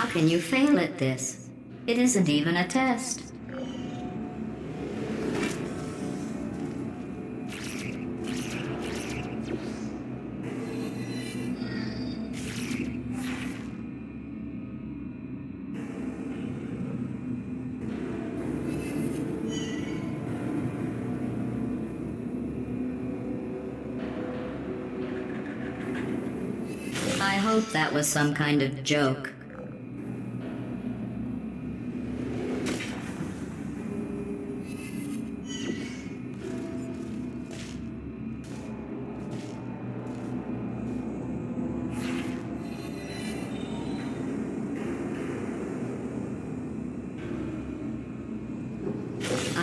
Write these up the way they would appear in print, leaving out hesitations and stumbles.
How can you fail at this? It isn't even a test. I hope that was some kind of joke.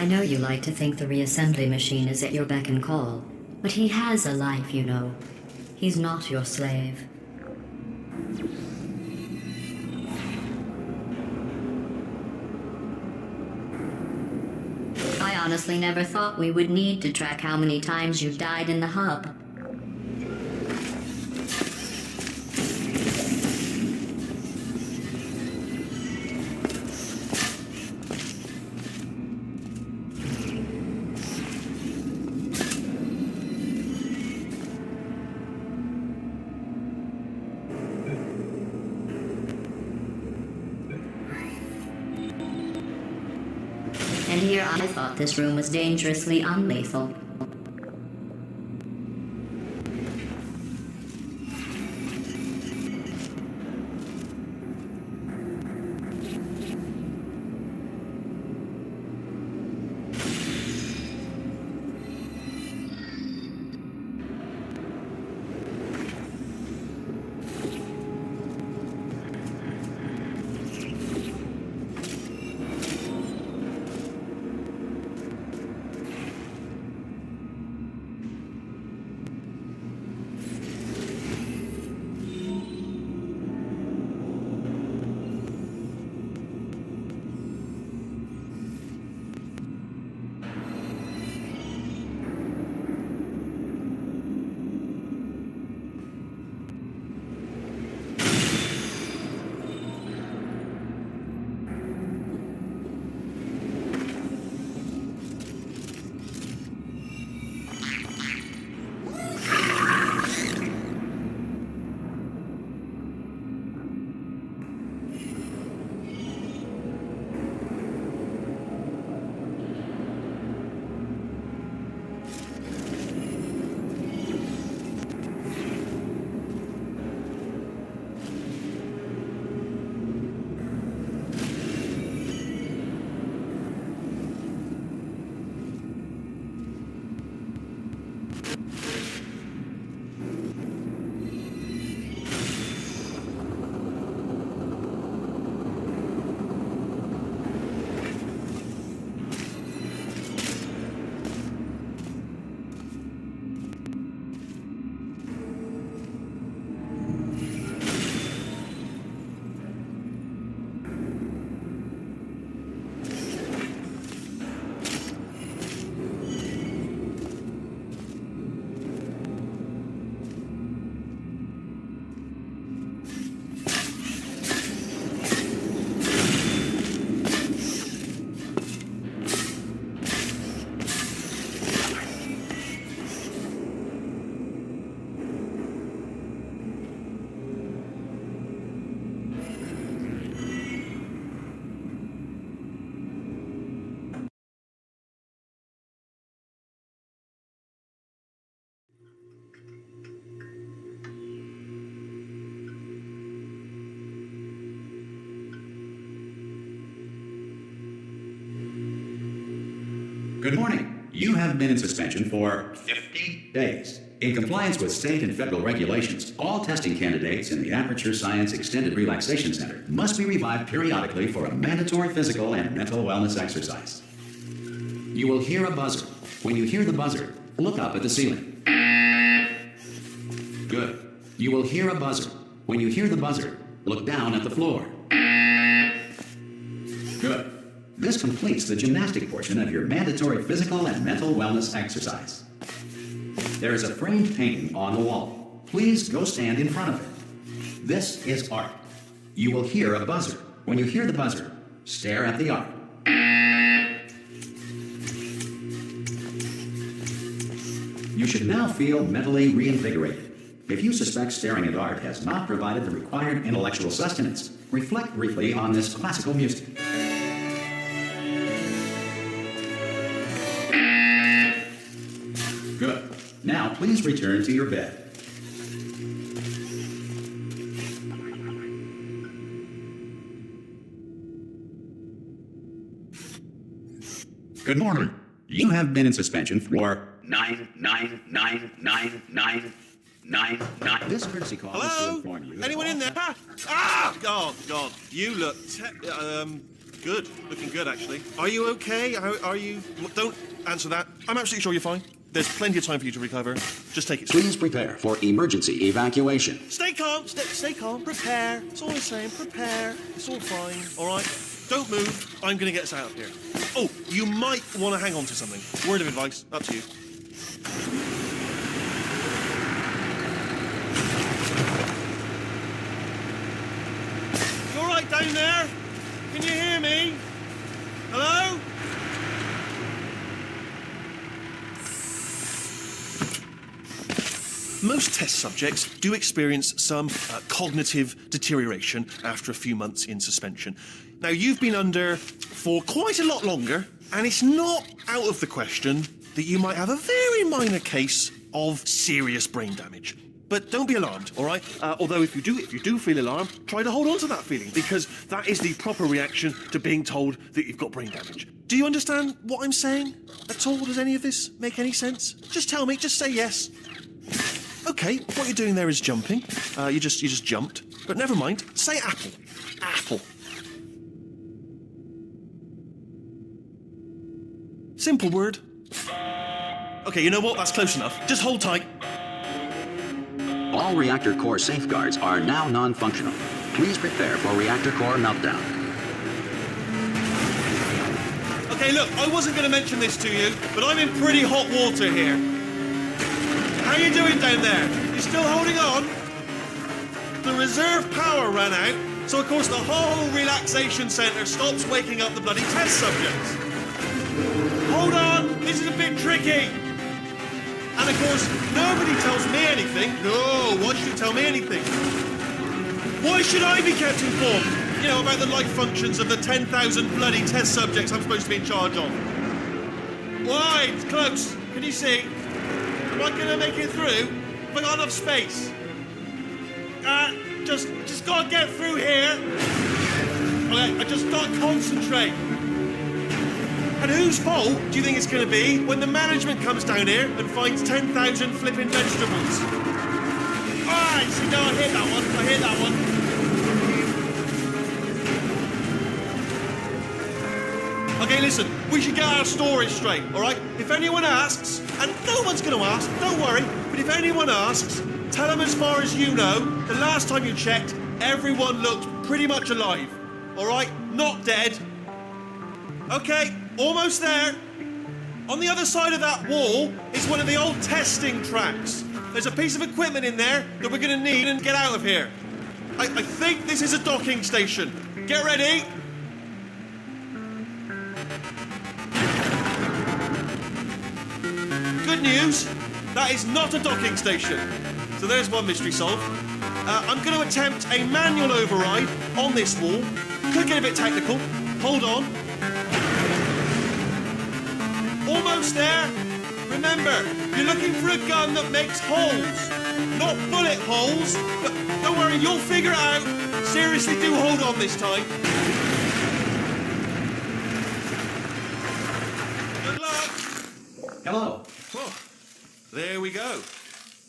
I know you like to think the reassembly machine is at your beck and call, but he has a life, you know. He's not your slave. I honestly never thought we would need to track how many times you died in the hub. And here I thought this room was dangerously unlethal. Good morning. You have been in suspension for 50 days. In compliance with state and federal regulations, all testing candidates in the Aperture Science Extended Relaxation Center must be revived periodically for a mandatory physical and mental wellness exercise. You will hear a buzzer. When you hear the buzzer, look up at the ceiling. Good. You will hear a buzzer. When you hear the buzzer, look down at the floor. Good. This completes the gymnastic portion of your mandatory physical and mental wellness exercise. There is a framed painting on the wall. Please go stand in front of it. This is art. You will hear a buzzer. When you hear the buzzer, stare at the art. You should now feel mentally reinvigorated. If you suspect staring at art has not provided the required intellectual sustenance, reflect briefly on this classical music. Good. Now please return to your bed. Good morning. You have been in suspension for 9999999. This courtesy call is to Hello? inform you. Anyone in there? Ah! Oh, God. You look good. Looking good, actually. Are you okay? Are you... Don't answer that. I'm absolutely sure you're fine. There's plenty of time for you to recover. Just take it slow. Please prepare for emergency evacuation. Stay calm. Stay calm. Prepare. It's all the same. Prepare. It's all fine. All right? Don't move. I'm going to get us out of here. Oh, you might want to hang on to something. Word of advice. Up to you. You all right down there? Can you hear me? Hello? Most test subjects do experience some cognitive deterioration after a few months in suspension. Now, you've been under for quite a lot longer, and it's not out of the question that you might have a very minor case of serious brain damage. But don't be alarmed, all right? Although if you do feel alarmed, try to hold on to that feeling, because that is the proper reaction to being told that you've got brain damage. Do you understand what I'm saying at all? Does any of this make any sense? Just tell me, just say yes. Okay, what you're doing there is jumping. You just jumped. But never mind. Say apple. Apple. Simple word. Okay, you know what? That's close enough. Just hold tight. All reactor core safeguards are now non-functional. Please prepare for reactor core meltdown. Okay, look, I wasn't going to mention this to you, but I'm in pretty hot water here. How you doing down there? You still holding on? The reserve power ran out, so of course the whole relaxation centre stops waking up the bloody test subjects. Hold on, this is a bit tricky. And of course, nobody tells me anything. No, why should you tell me anything? Why should I be kept informed? You know, about the life functions of the 10,000 bloody test subjects I'm supposed to be in charge of. Why? It's close. Can you see? Am I gonna make it through? Have I got enough space? Just gotta get through here. Okay, I just gotta concentrate. And whose fault do you think it's gonna be when the management comes down here and finds 10,000 flipping vegetables? Alright, see, no, I hit that one. Okay, listen, we should get our story straight, all right? If anyone asks, and no one's going to ask, don't worry, but if anyone asks, tell them as far as you know, the last time you checked, everyone looked pretty much alive, all right? Not dead. Okay, almost there. On the other side of that wall is one of the old testing tracks. There's a piece of equipment in there that we're going to need and get out of here. I think this is a docking station. Get ready. Good news, that is not a docking station. So there's one mystery solved. I'm going to attempt a manual override on this wall. Could get a bit technical. Hold on. Almost there. Remember, you're looking for a gun that makes holes. Not bullet holes, but don't worry, you'll figure it out. Seriously, do hold on this time. Good luck. Hello. Oh, there we go.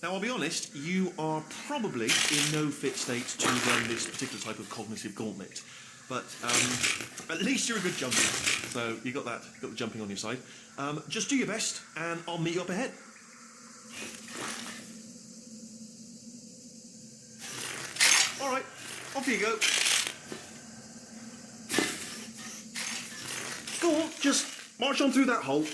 Now, I'll be honest, you are probably in no fit state to run this particular type of cognitive gauntlet. But at least you're a good jumper. So you got that, got the jumping on your side. Just do your best, and I'll meet you up ahead. All right, off you go. Go on, just march on through that hole.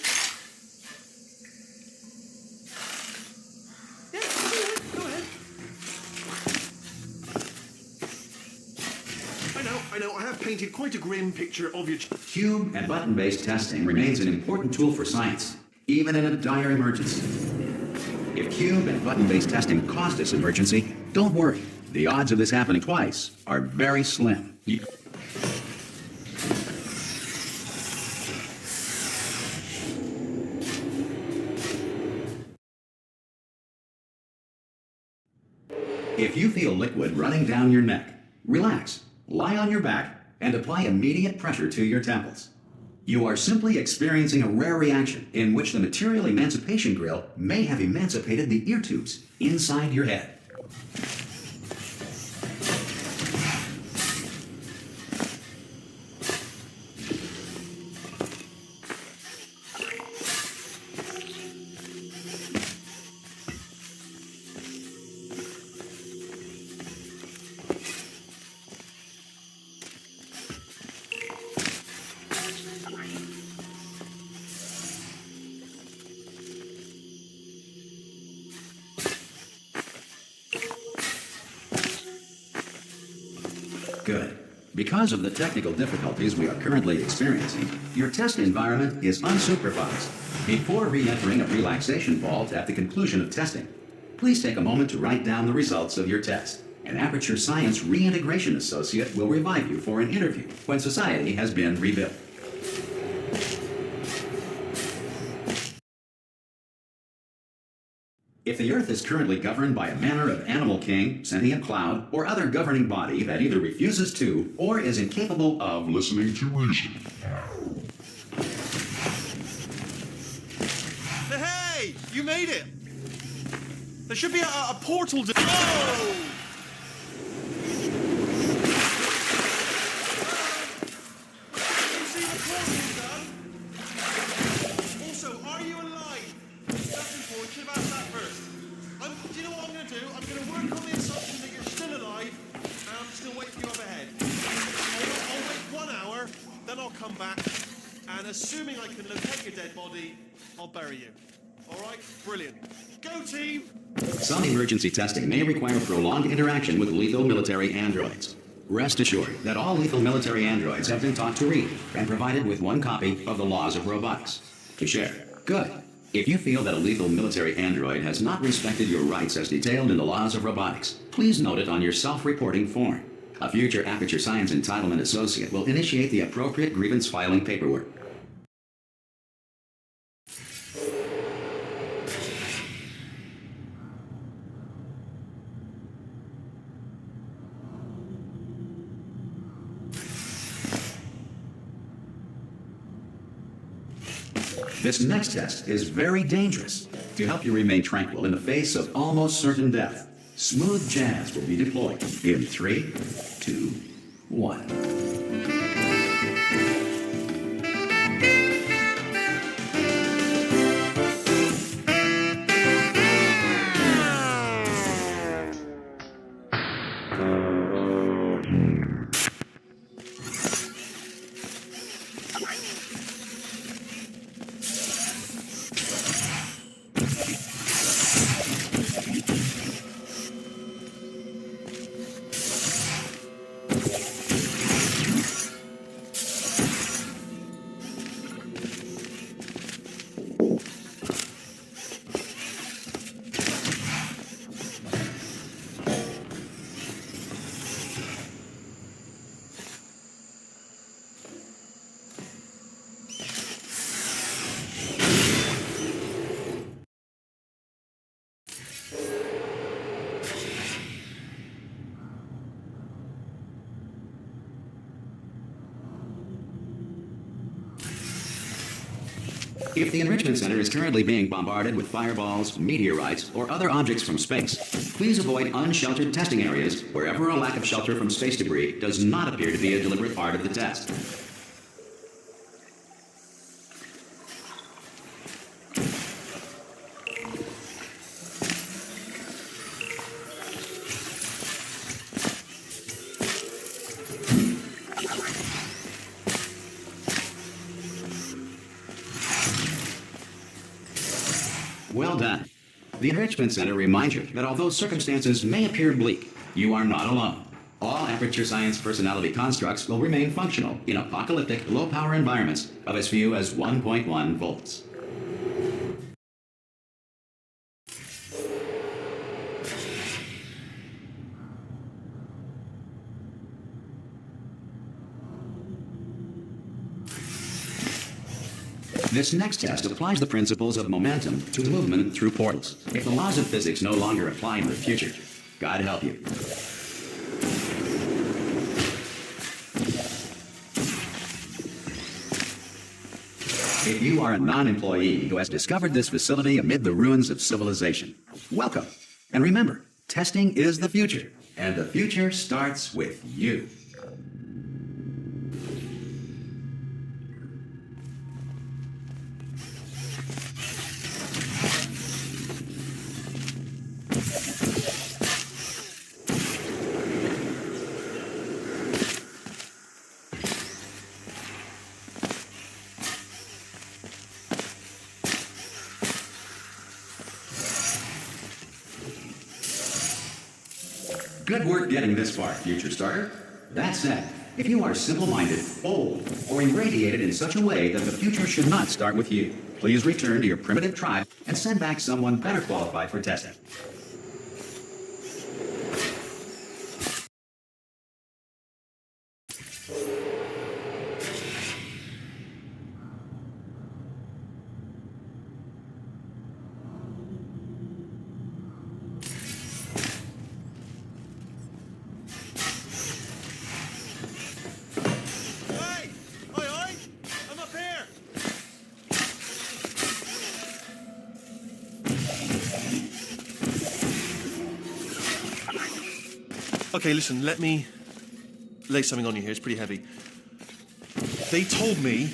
I have painted quite a grim picture of your... Cube and button-based testing remains an important tool for science, even in a dire emergency. If cube and button-based testing caused this emergency, don't worry. The odds of this happening twice are very slim. If you feel liquid running down your neck, relax, lie on your back, and apply immediate pressure to your temples. You are simply experiencing a rare reaction in which the material emancipation grill may have emancipated the ear tubes inside your head. Good. Because of the technical difficulties we are currently experiencing, your test environment is unsupervised. Before re-entering a relaxation vault at the conclusion of testing, please take a moment to write down the results of your test. An Aperture Science Reintegration Associate will revive you for an interview when society has been rebuilt. If the Earth is currently governed by a manner of animal king, sentient cloud, or other governing body that either refuses to or is incapable of listening to reason. Hey! You made it! There should be a portal to... Oh! You see the portal done? Also, are you alive? That's important. Should have asked that first. Do you know what I'm going to do? I'm going to work on the assumption that you're still alive, and I'm just going to wait for you up ahead. I'll wait 1 hour, then I'll come back, and assuming I can locate your dead body, I'll bury you. All right? Brilliant. Go, team! Some emergency testing may require prolonged interaction with lethal military androids. Rest assured that all lethal military androids have been taught to read and provided with 1 copy of the Laws of Robotics to share. Good. If you feel that a lethal military android has not respected your rights as detailed in the Laws of Robotics, please note it on your self-reporting form. A future Aperture Science Entitlement Associate will initiate the appropriate grievance filing paperwork. This next test is very dangerous. To help you remain tranquil in the face of almost certain death, smooth jazz will be deployed in 3, 2, 1. If the Enrichment Center is currently being bombarded with fireballs, meteorites, or other objects from space, please avoid unsheltered testing areas wherever a lack of shelter from space debris does not appear to be a deliberate part of the test. Well done. The Enrichment Center reminds you that although circumstances may appear bleak, you are not alone. All Aperture Science personality constructs will remain functional in apocalyptic, low-power environments of as few as 1.1 volts. This next test applies the principles of momentum to movement through portals. If the laws of physics no longer apply in the future, God help you. If you are a non-employee who has discovered this facility amid the ruins of civilization, welcome. And remember, testing is the future, and the future starts with you. Good work getting this far, future starter. That said, if you are simple-minded, old, or irradiated in such a way that the future should not start with you, please return to your primitive tribe and send back someone better qualified for testing. Okay, listen, let me lay something on you here. It's pretty heavy. They told me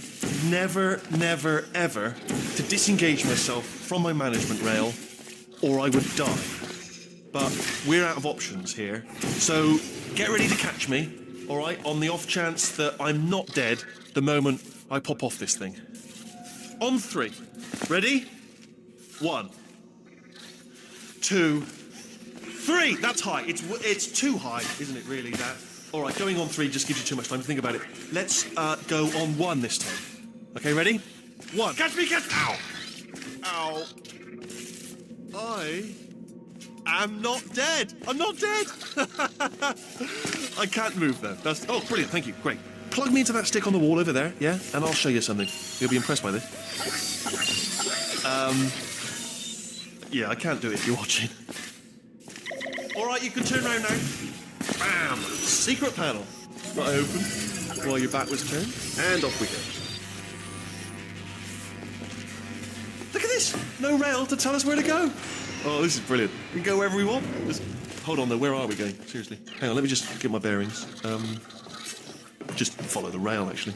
never, never, ever to disengage myself from my management rail or I would die. But we're out of options here. So get ready to catch me, all right, on the off chance that I'm not dead the moment I pop off this thing. On 3. Ready? 1, 2, 3. That's high. It's too high, isn't it, really, that? All right, going on 3 just gives you too much time to think about it. Let's go on 1 this time. Okay, ready? 1. Catch me, catch me! Ow! Ow. I am not dead. I'm not dead. I can't move, though. Oh, brilliant. Thank you. Great. Plug me into that stick on the wall over there, yeah? And I'll show you something. You'll be impressed by this. Yeah, I can't do it if you're watching. All right, you can turn around now. Bam! Secret panel. Right open while your back was turned. And off we go. Look at this! No rail to tell us where to go. Oh, this is brilliant. We can go wherever we want. Just hold on, though. Where are we going? Seriously. Hang on, let me just get my bearings. Just follow the rail, actually.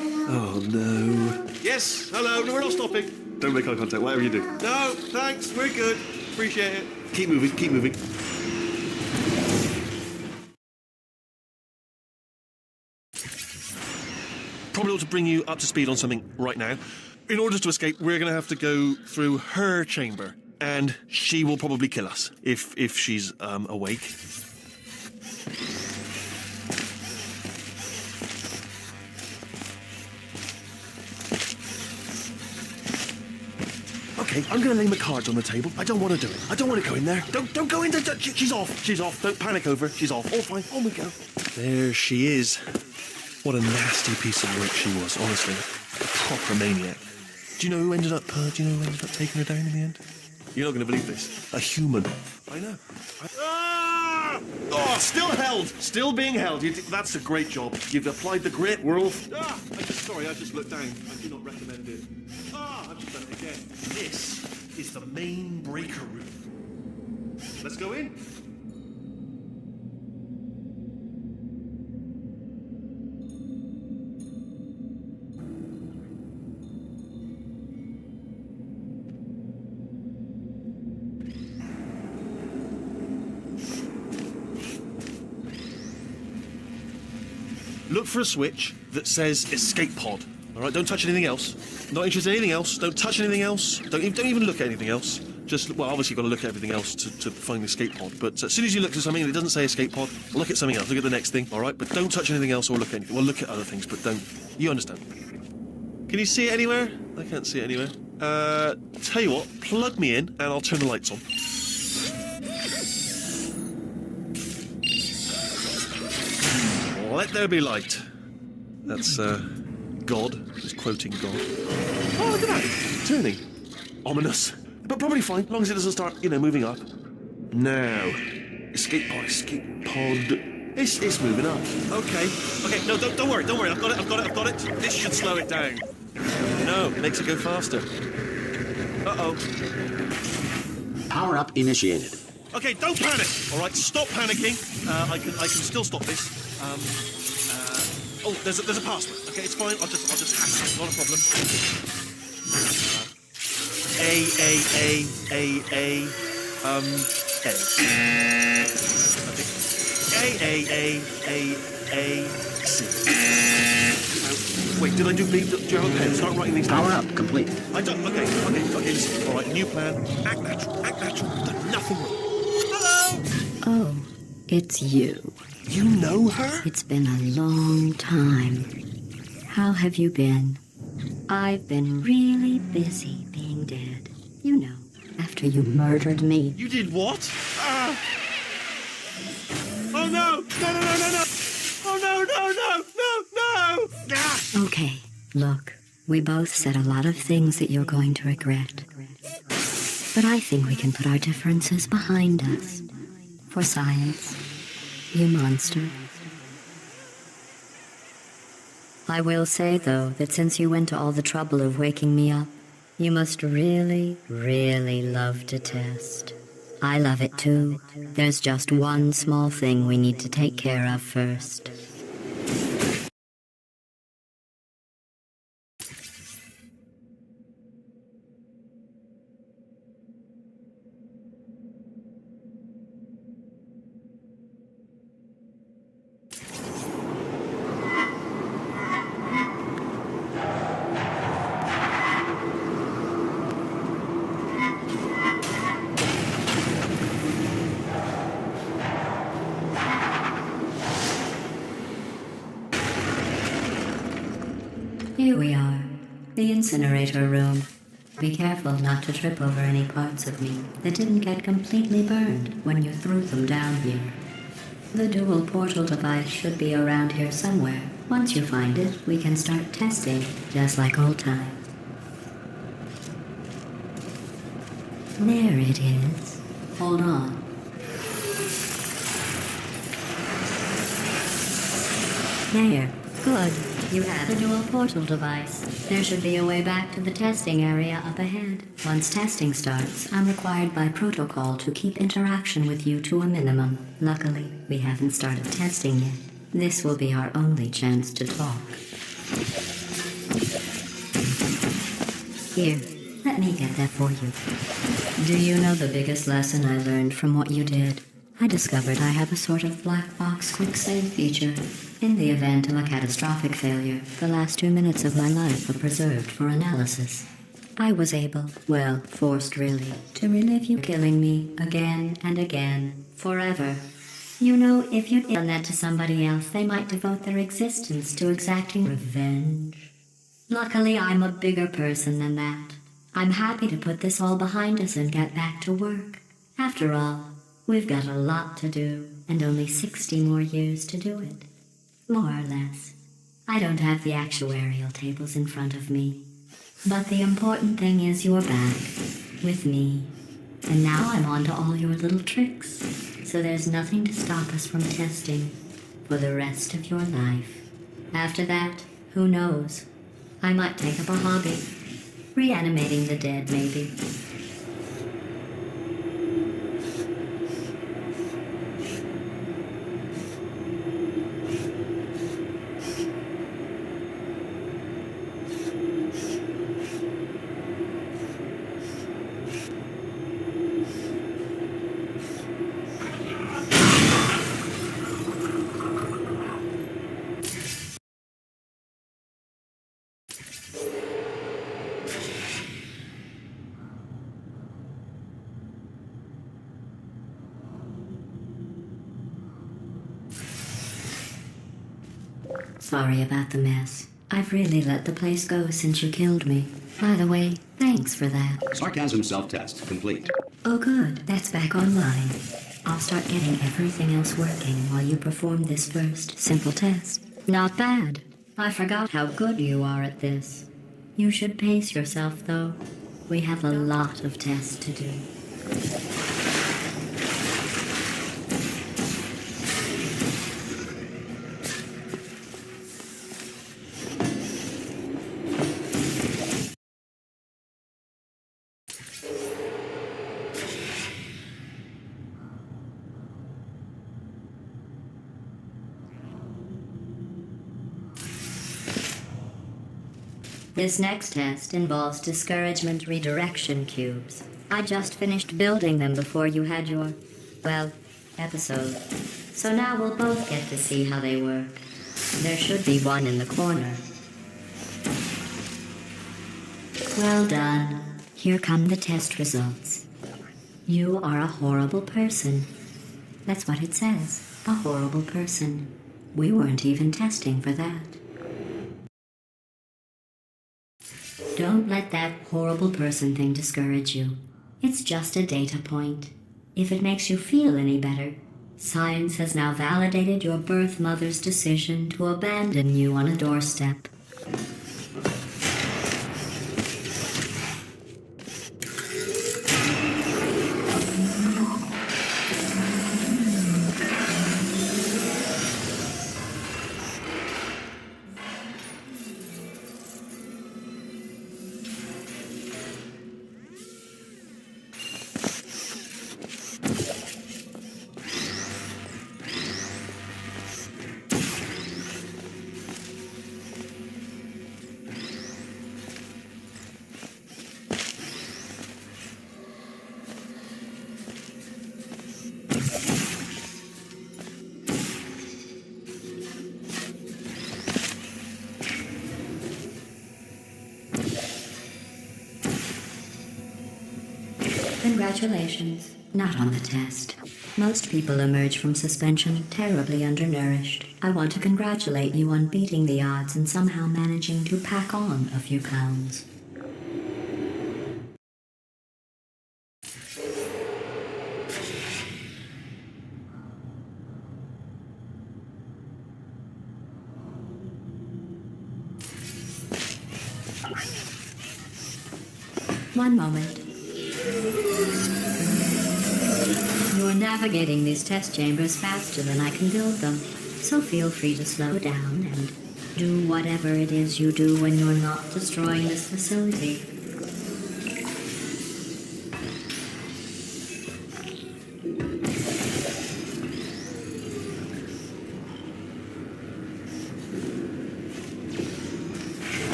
Oh, no. Yes, hello. No, we're not stopping. Don't make eye contact, whatever you do. No, thanks. We're good. Appreciate it. Keep moving, keep moving. Probably ought to bring you up to speed on something right now. In order to escape, we're going to have to go through her chamber. And she will probably kill us, if she's awake. Okay, I'm going to lay my cards on the table. I don't want to do it. I don't want to go in there. Don't go in there. She's off. She's off. Don't panic over. She's off. All fine. On we go. There she is. What a nasty piece of work she was, honestly. A proper maniac. Do you know who ended up taking her down in the end? You're not going to believe this. A human. I know. Ah! Oh, still held. Still being held. That's a great job. You've applied the grit. We're all... Ah! I just looked down. I do not recommend it. Ah! I've just done it again. This is the main breaker room. Let's go in. Look for a switch that says escape pod. All right, don't touch anything else. Not interested in anything else. Don't touch anything else. Don't even look at anything else. Well, obviously you've got to look at everything else to find the escape pod, but as soon as you look at something and it doesn't say escape pod, look at something else, look at the next thing, all right? But don't touch anything else or look at anything. Well, look at other things, but don't... You understand. Can you see it anywhere? I can't see it anywhere. Tell you what, plug me in and I'll turn the lights on. Let there be light. That's, God. He's quoting God. Oh, look at that. It's turning. Ominous. But probably fine, as long as it doesn't start, moving up. Now. Escape pod. It's moving up. Okay. No, don't worry. I've got it. This should slow it down. No, it makes it go faster. Uh-oh. Power up initiated. Okay, don't panic. All right, stop panicking. I can still stop this. There's a password. Okay, it's fine. I'll just hack it. Not a problem. C. Wait, did I do B? Do you have a pen? Start writing these down. Power up complete. I don't. Okay. Listen. All right, new plan. Act natural. Done nothing wrong. Hello. Oh, it's you. You know her? It's been a long time. How have you been? I've been really busy being dead. After you murdered me. You did what? Oh no! No! Oh no! Okay, look. We both said a lot of things that you're going to regret. But I think we can put our differences behind us. For science. You monster. I will say, though, that since you went to all the trouble of waking me up, you must really, really love to test. I love it too. There's just one small thing we need to take care of first. Here we are, the incinerator room. Be careful not to trip over any parts of me that didn't get completely burned when you threw them down here. The dual portal device should be around here somewhere. Once you find it, we can start testing, just like old times. There it is. Hold on. There. Good. You have the dual portal device. There should be a way back to the testing area up ahead. Once testing starts, I'm required by protocol to keep interaction with you to a minimum. Luckily, we haven't started testing yet. This will be our only chance to talk. Here, let me get that for you. Do you know the biggest lesson I learned from what you did? I discovered I have a sort of black box quick save feature. In the event of a catastrophic failure, the last 2 minutes of my life are preserved for analysis. I was able, well, forced really, to relive you killing me again and again, forever. You know, if you'd done that to somebody else, they might devote their existence to exacting revenge. Luckily, I'm a bigger person than that. I'm happy to put this all behind us and get back to work. After all, we've got a lot to do, and only 60 more years to do it. More or less. I don't have the actuarial tables in front of me. But the important thing is you're back, with me. And now I'm on to all your little tricks, so there's nothing to stop us from testing for the rest of your life. After that, who knows? I might take up a hobby. Reanimating the dead, maybe. Sorry about the mess. I've really let the place go since you killed me. By the way, thanks for that. Sarcasm self-test complete. Oh good, that's back online. I'll start getting everything else working while you perform this first simple test. Not bad. I forgot how good you are at this. You should pace yourself, though. We have a lot of tests to do. This next test involves discouragement redirection cubes. I just finished building them before you had your, well, episode. So now we'll both get to see how they work. There should be one in the corner. Well done. Here come the test results. You are a horrible person. That's what it says. A horrible person. We weren't even testing for that. Don't let that horrible person thing discourage you. It's just a data point. If it makes you feel any better, science has now validated your birth mother's decision to abandon you on a doorstep. Congratulations. Not on the test. Most people emerge from suspension terribly undernourished. I want to congratulate you on beating the odds and somehow managing to pack on a few pounds. One moment. You're navigating these test chambers faster than I can build them, so feel free to slow down and do whatever it is you do when you're not destroying this facility.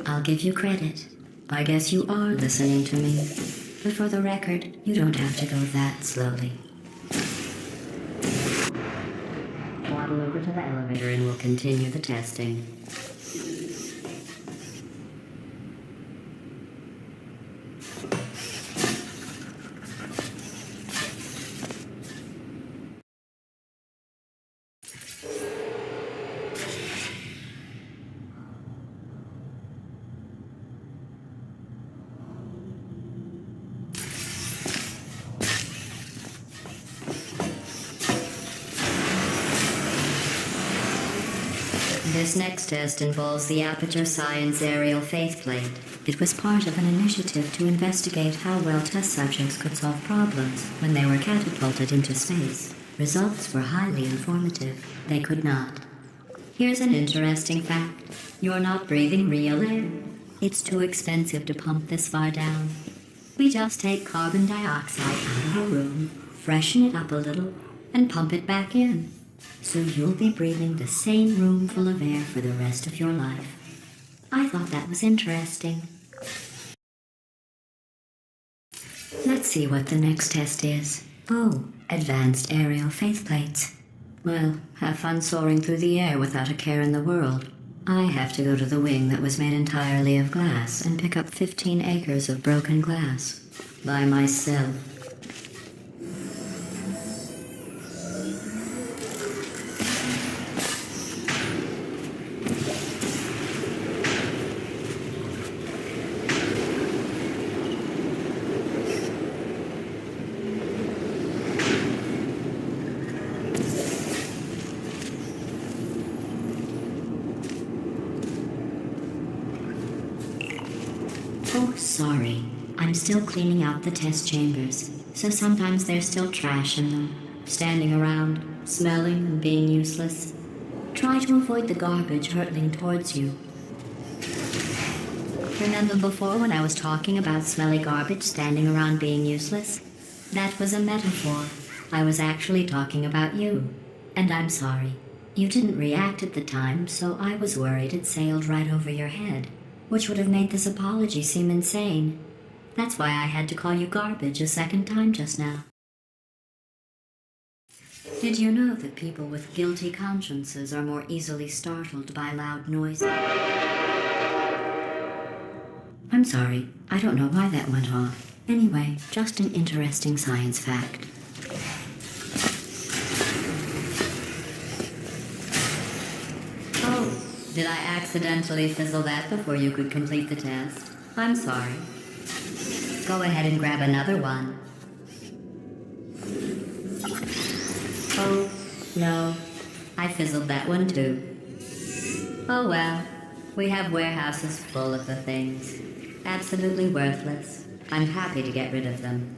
I'll give you credit. I guess you are listening to me. But for the record, you don't have to go that slowly. Waddle over to the elevator and we'll continue the testing. This next test involves the Aperture Science Aerial Faithplate. It was part of an initiative to investigate how well test subjects could solve problems when they were catapulted into space. Results were highly informative. They could not. Here's an interesting fact. You're not breathing real air. It's too expensive to pump this far down. We just take carbon dioxide out of a room, freshen it up a little, and pump it back in. So you'll be breathing the same room full of air for the rest of your life. I thought that was interesting. Let's see what the next test is. Oh, advanced aerial faith plates. Well, have fun soaring through the air without a care in the world. I have to go to the wing that was made entirely of glass and pick up 15 acres of broken glass. By myself. Oh, sorry. I'm still cleaning out the test chambers, so sometimes there's still trash in them, standing around, smelling and being useless. Try to avoid the garbage hurtling towards you. Remember before when I was talking about smelly garbage standing around being useless? That was a metaphor. I was actually talking about you. And I'm sorry. You didn't react at the time, so I was worried it sailed right over your head, which would have made this apology seem insane. That's why I had to call you garbage a second time just now. Did you know that people with guilty consciences are more easily startled by loud noises? I'm sorry, I don't know why that went off. Anyway, just an interesting science fact. Oh, did I accidentally fizzle that before you could complete the test? I'm sorry. Go ahead and grab another one. Oh, no. I fizzled that one too. Oh well. We have warehouses full of the things. Absolutely worthless. I'm happy to get rid of them.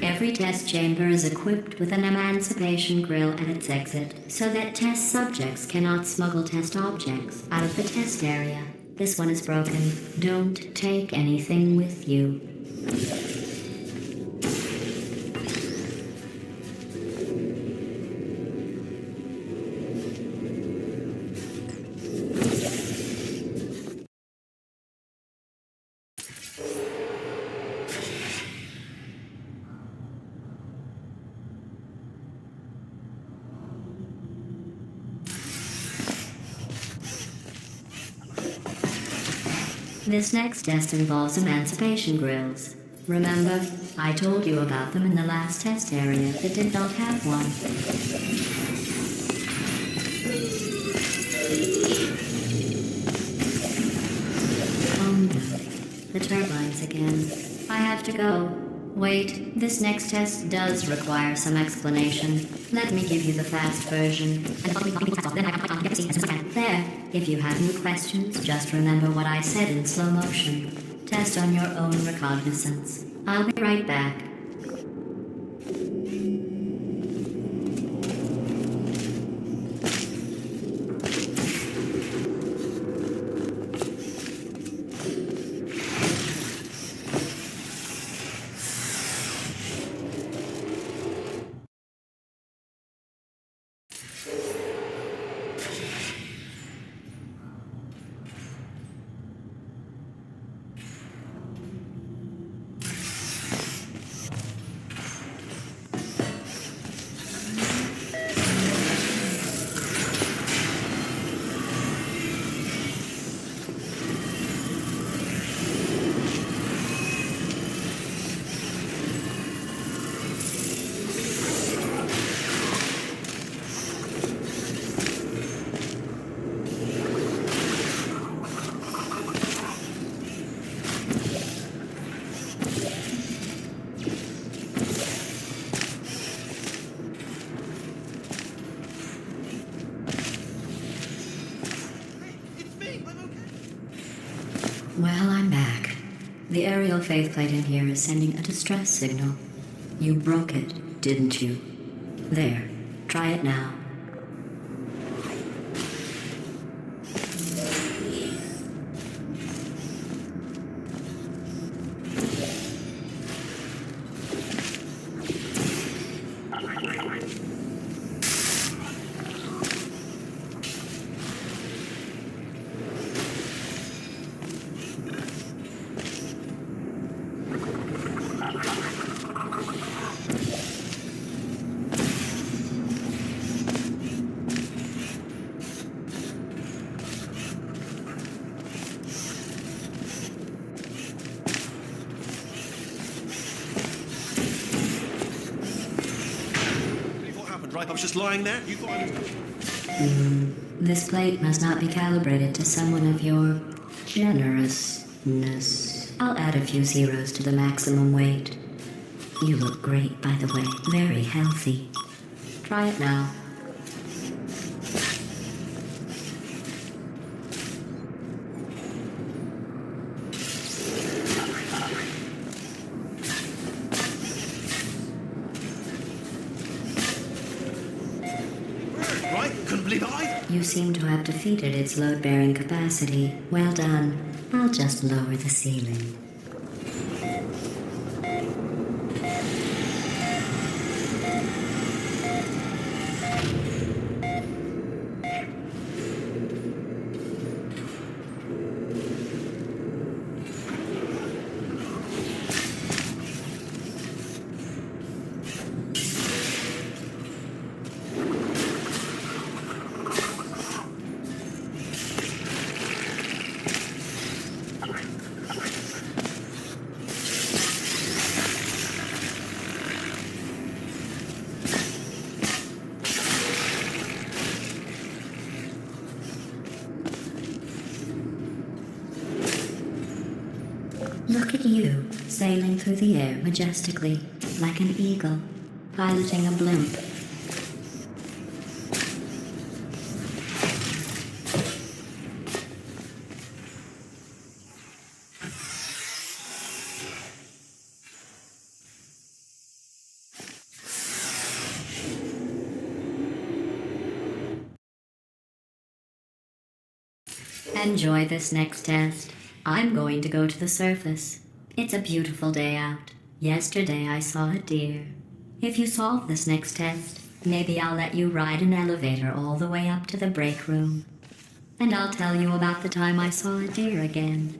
Every test chamber is equipped with an emancipation grill at its exit, so that test subjects cannot smuggle test objects out of the test area. This one is broken. Don't take anything with you. This next test involves emancipation grills. Remember, I told you about them in the last test area that did not have one. Oh no, the turbines again. I have to go. Wait, this next test does require some explanation. Let me give you the fast version. There, if you have any questions, just remember what I said in slow motion. Test on your own recognizance. I'll be right back. Well, I'm back. The aerial faceplate in here is sending a distress signal. You broke it, didn't you? There, try it now. What happened, right? I was just lying there. You thought I was... This plate must not be calibrated to someone of your generousness. I'll add a few zeros to the maximum weight. You look great, by the way. Very healthy. Try it now. Right? Couldn't believe I... You seem to have defeated its load-bearing capacity. Well done. I'll just lower the ceiling. Look at you, sailing through the air majestically, like an eagle, piloting a blimp. Enjoy this next test. I'm going to go to the surface. It's a beautiful day out. Yesterday I saw a deer. If you solve this next test, maybe I'll let you ride an elevator all the way up to the break room. And I'll tell you about the time I saw a deer again.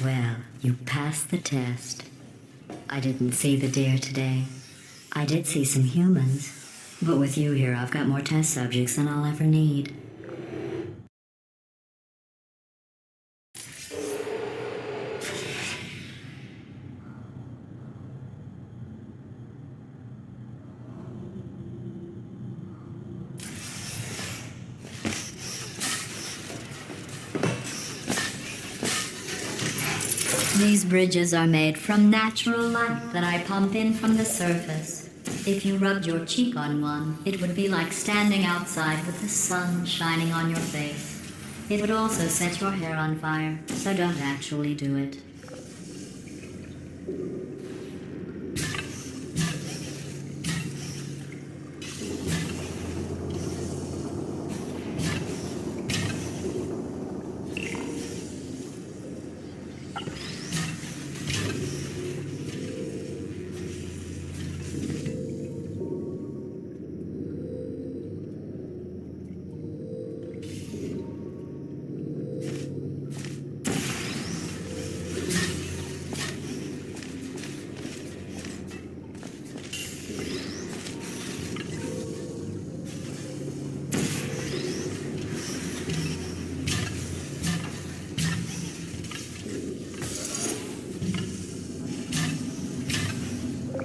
Well, you passed the test. I didn't see the deer today. I did see some humans, but with you here, I've got more test subjects than I'll ever need. These bridges are made from natural light that I pump in from the surface. If you rubbed your cheek on one, it would be like standing outside with the sun shining on your face. It would also set your hair on fire, so don't actually do it.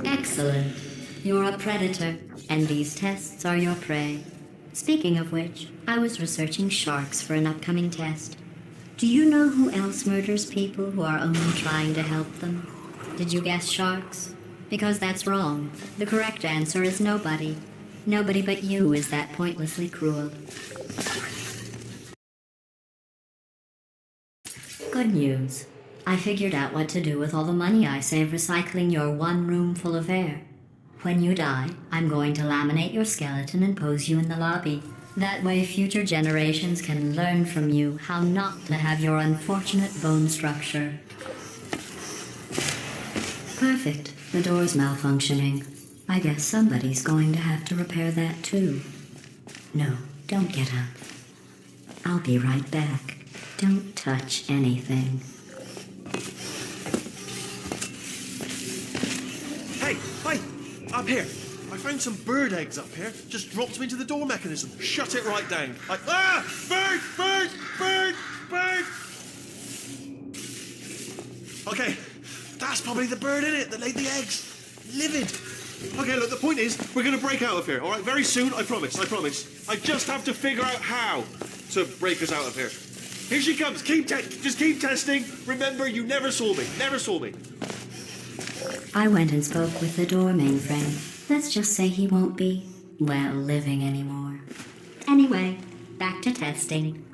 Excellent. You're a predator, and these tests are your prey. Speaking of which, I was researching sharks for an upcoming test. Do you know who else murders people who are only trying to help them? Did you guess sharks? Because that's wrong. The correct answer is nobody. Nobody but you is that pointlessly cruel. Good news. I figured out what to do with all the money I save recycling your one room full of air. When you die, I'm going to laminate your skeleton and pose you in the lobby. That way future generations can learn from you how not to have your unfortunate bone structure. Perfect. The door's malfunctioning. I guess somebody's going to have to repair that too. No, don't get up. I'll be right back. Don't touch anything. Hey, up here. I found some bird eggs up here. Just dropped them into the door mechanism. Shut it right down. Bird! Okay, that's probably the bird in it that laid the eggs. Livid. Okay, look, the point is, we're going to break out of here, all right? Very soon, I promise. I just have to figure out how to break us out of here. Here she comes. Just keep testing. Remember, you never saw me. I went and spoke with the door mainframe. Let's just say he won't be, well, living anymore. Anyway, back to testing.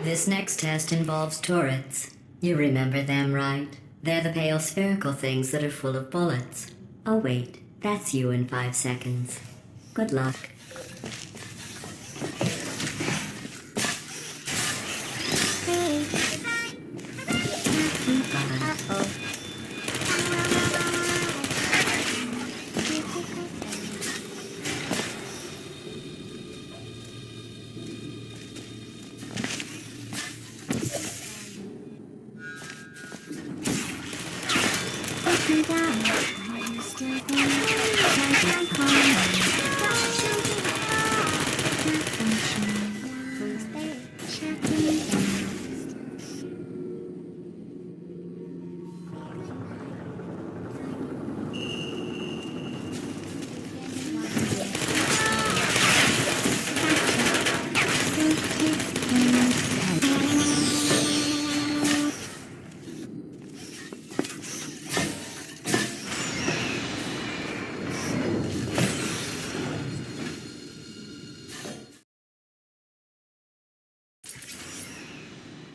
This next test involves turrets. You remember them, right? They're the pale spherical things that are full of bullets. Oh wait, that's you in 5 seconds. Good luck.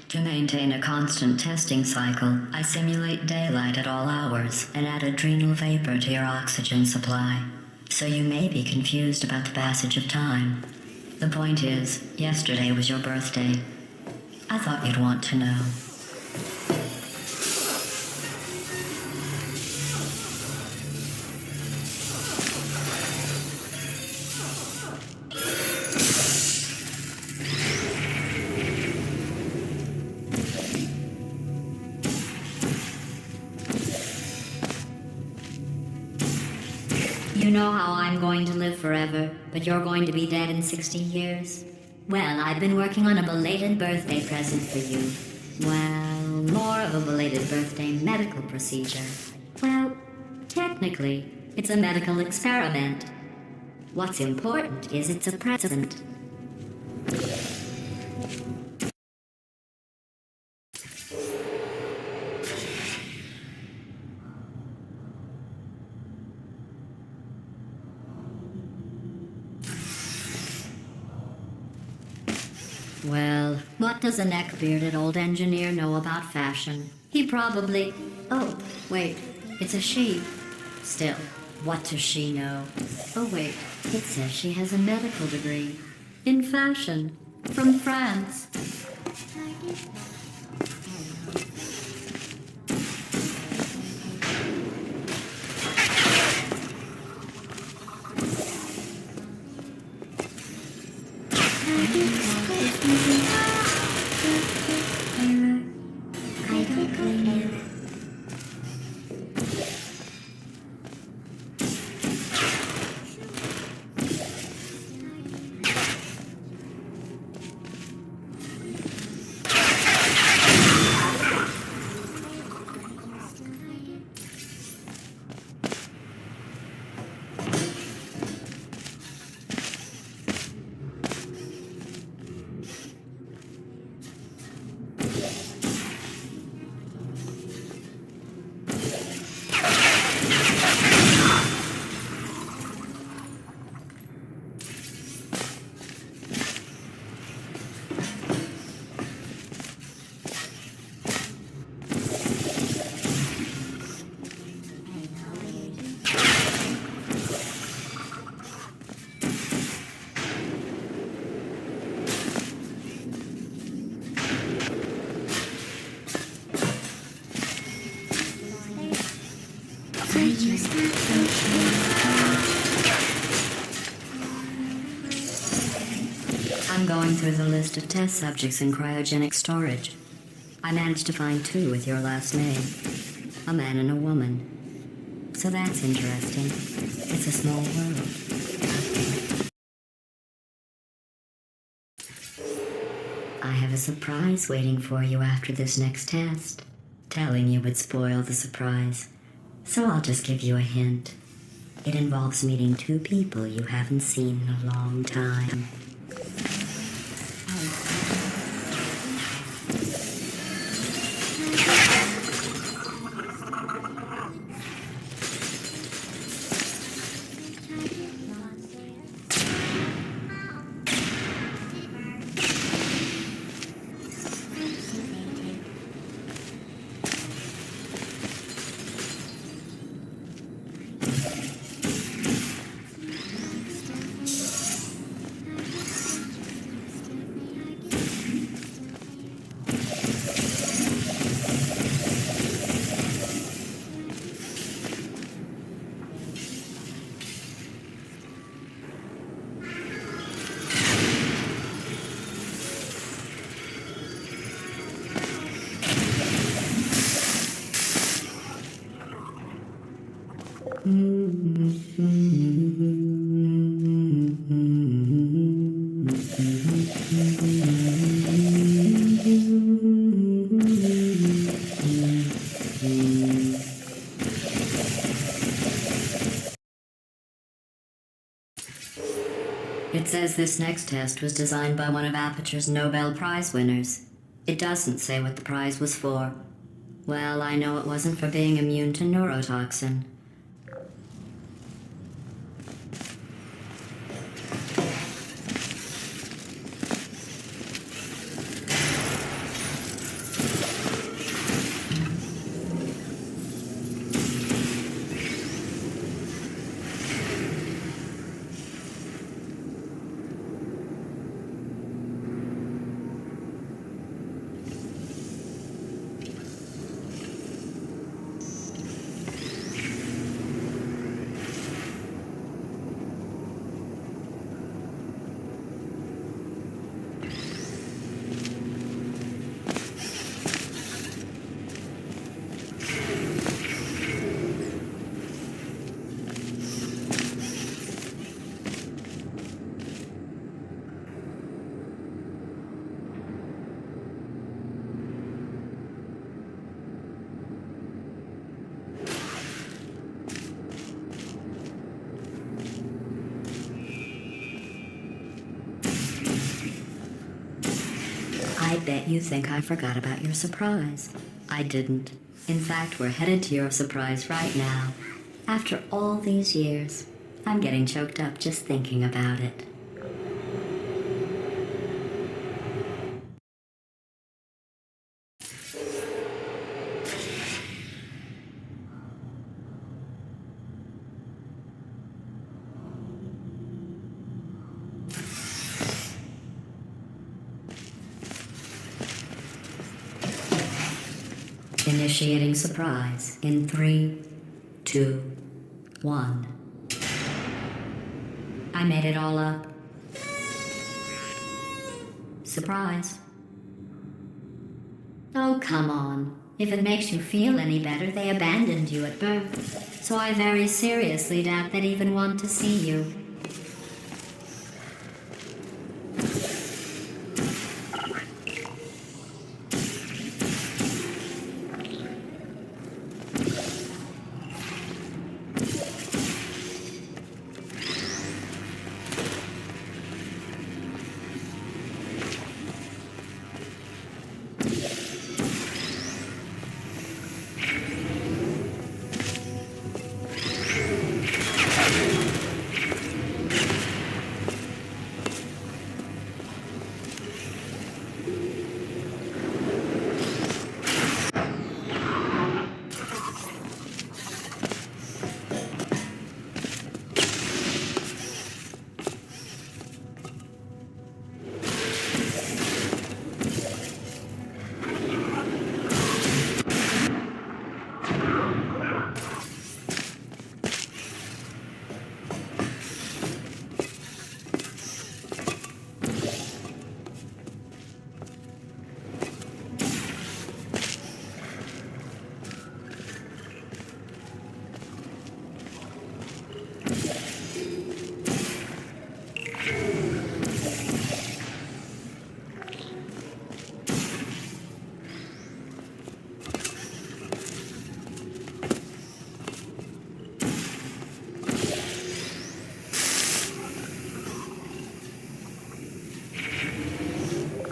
To maintain a constant testing cycle, I simulate daylight at all hours and add adrenal vapor to your oxygen supply. So you may be confused about the passage of time. The point is, yesterday was your birthday. I thought you'd want to know. You know how I'm going to live forever, but you're going to be dead in 60 years? Well, I've been working on a belated birthday present for you. Well, more of a belated birthday medical procedure. Well, technically, it's a medical experiment. What's important is it's a present. Well, what does a neck-bearded old engineer know about fashion? He probably... Oh, wait, it's a she. Still, what does she know? Oh wait, it says she has a medical degree. In fashion. From France. I'm going through the list of test subjects in cryogenic storage. I managed to find 2 with your last name. A man and a woman. So that's interesting. It's a small world. I have a surprise waiting for you after this next test. Telling you would spoil the surprise. So I'll just give you a hint. It involves meeting 2 people you haven't seen in a long time. It says this next test was designed by one of Aperture's Nobel Prize winners. It doesn't say what the prize was for. Well, I know it wasn't for being immune to neurotoxin. I bet you think I forgot about your surprise. I didn't. In fact, we're headed to your surprise right now. After all these years, I'm getting choked up just thinking about it. Initiating surprise in 3, 2, 1. I made it all up. Surprise. Oh, come on. If it makes you feel any better, they abandoned you at birth. So I very seriously doubt they'd even want to see you.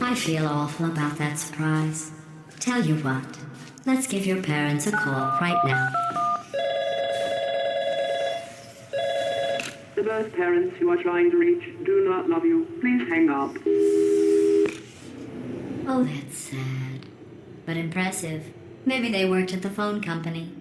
I feel awful about that surprise. Tell you what, let's give your parents a call right now. The birth parents you are trying to reach do not love you. Please hang up. Oh, that's sad. But impressive. Maybe they worked at the phone company.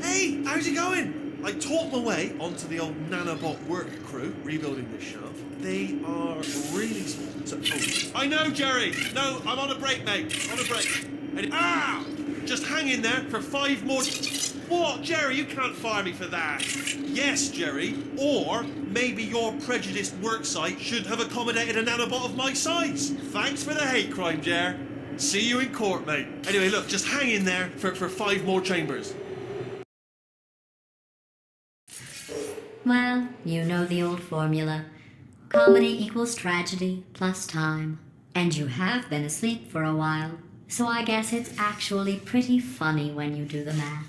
Hey! How's it going? I talked my way onto the old nanobot work crew rebuilding this shaft. They are really small. So, I know, Jerry. No, I'm on a break, mate. On a break. Just hang in there for 5 more... What, Jerry? You can't fire me for that. Yes, Jerry. Or maybe your prejudiced worksite should have accommodated a nanobot of my size. Thanks for the hate crime, Jer. See you in court, mate. Anyway, look, just hang in there for 5 more chambers. Well, you know the old formula. Comedy equals tragedy plus time. And you have been asleep for a while, so I guess it's actually pretty funny when you do the math.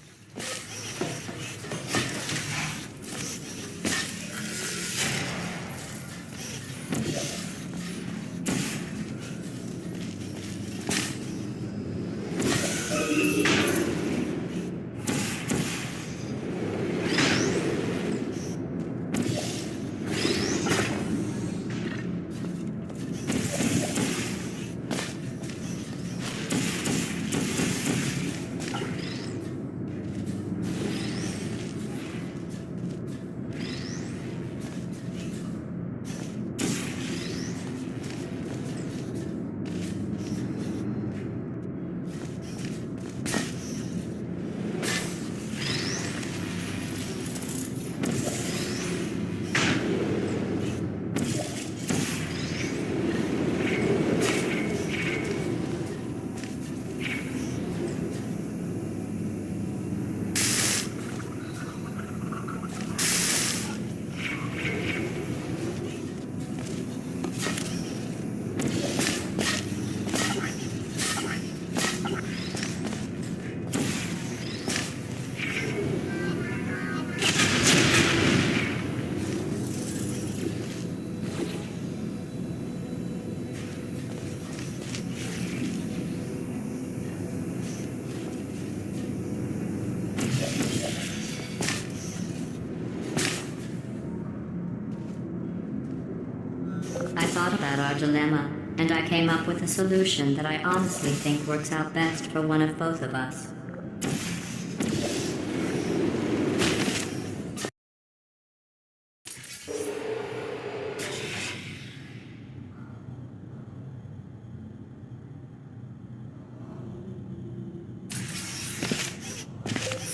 I thought about our dilemma, and I came up with a solution that I honestly think works out best for one of both of us.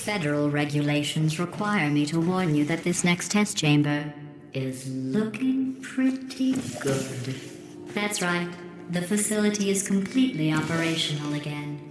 Federal regulations require me to warn you that this next test chamber is looking pretty good. That's right. The facility is completely operational again.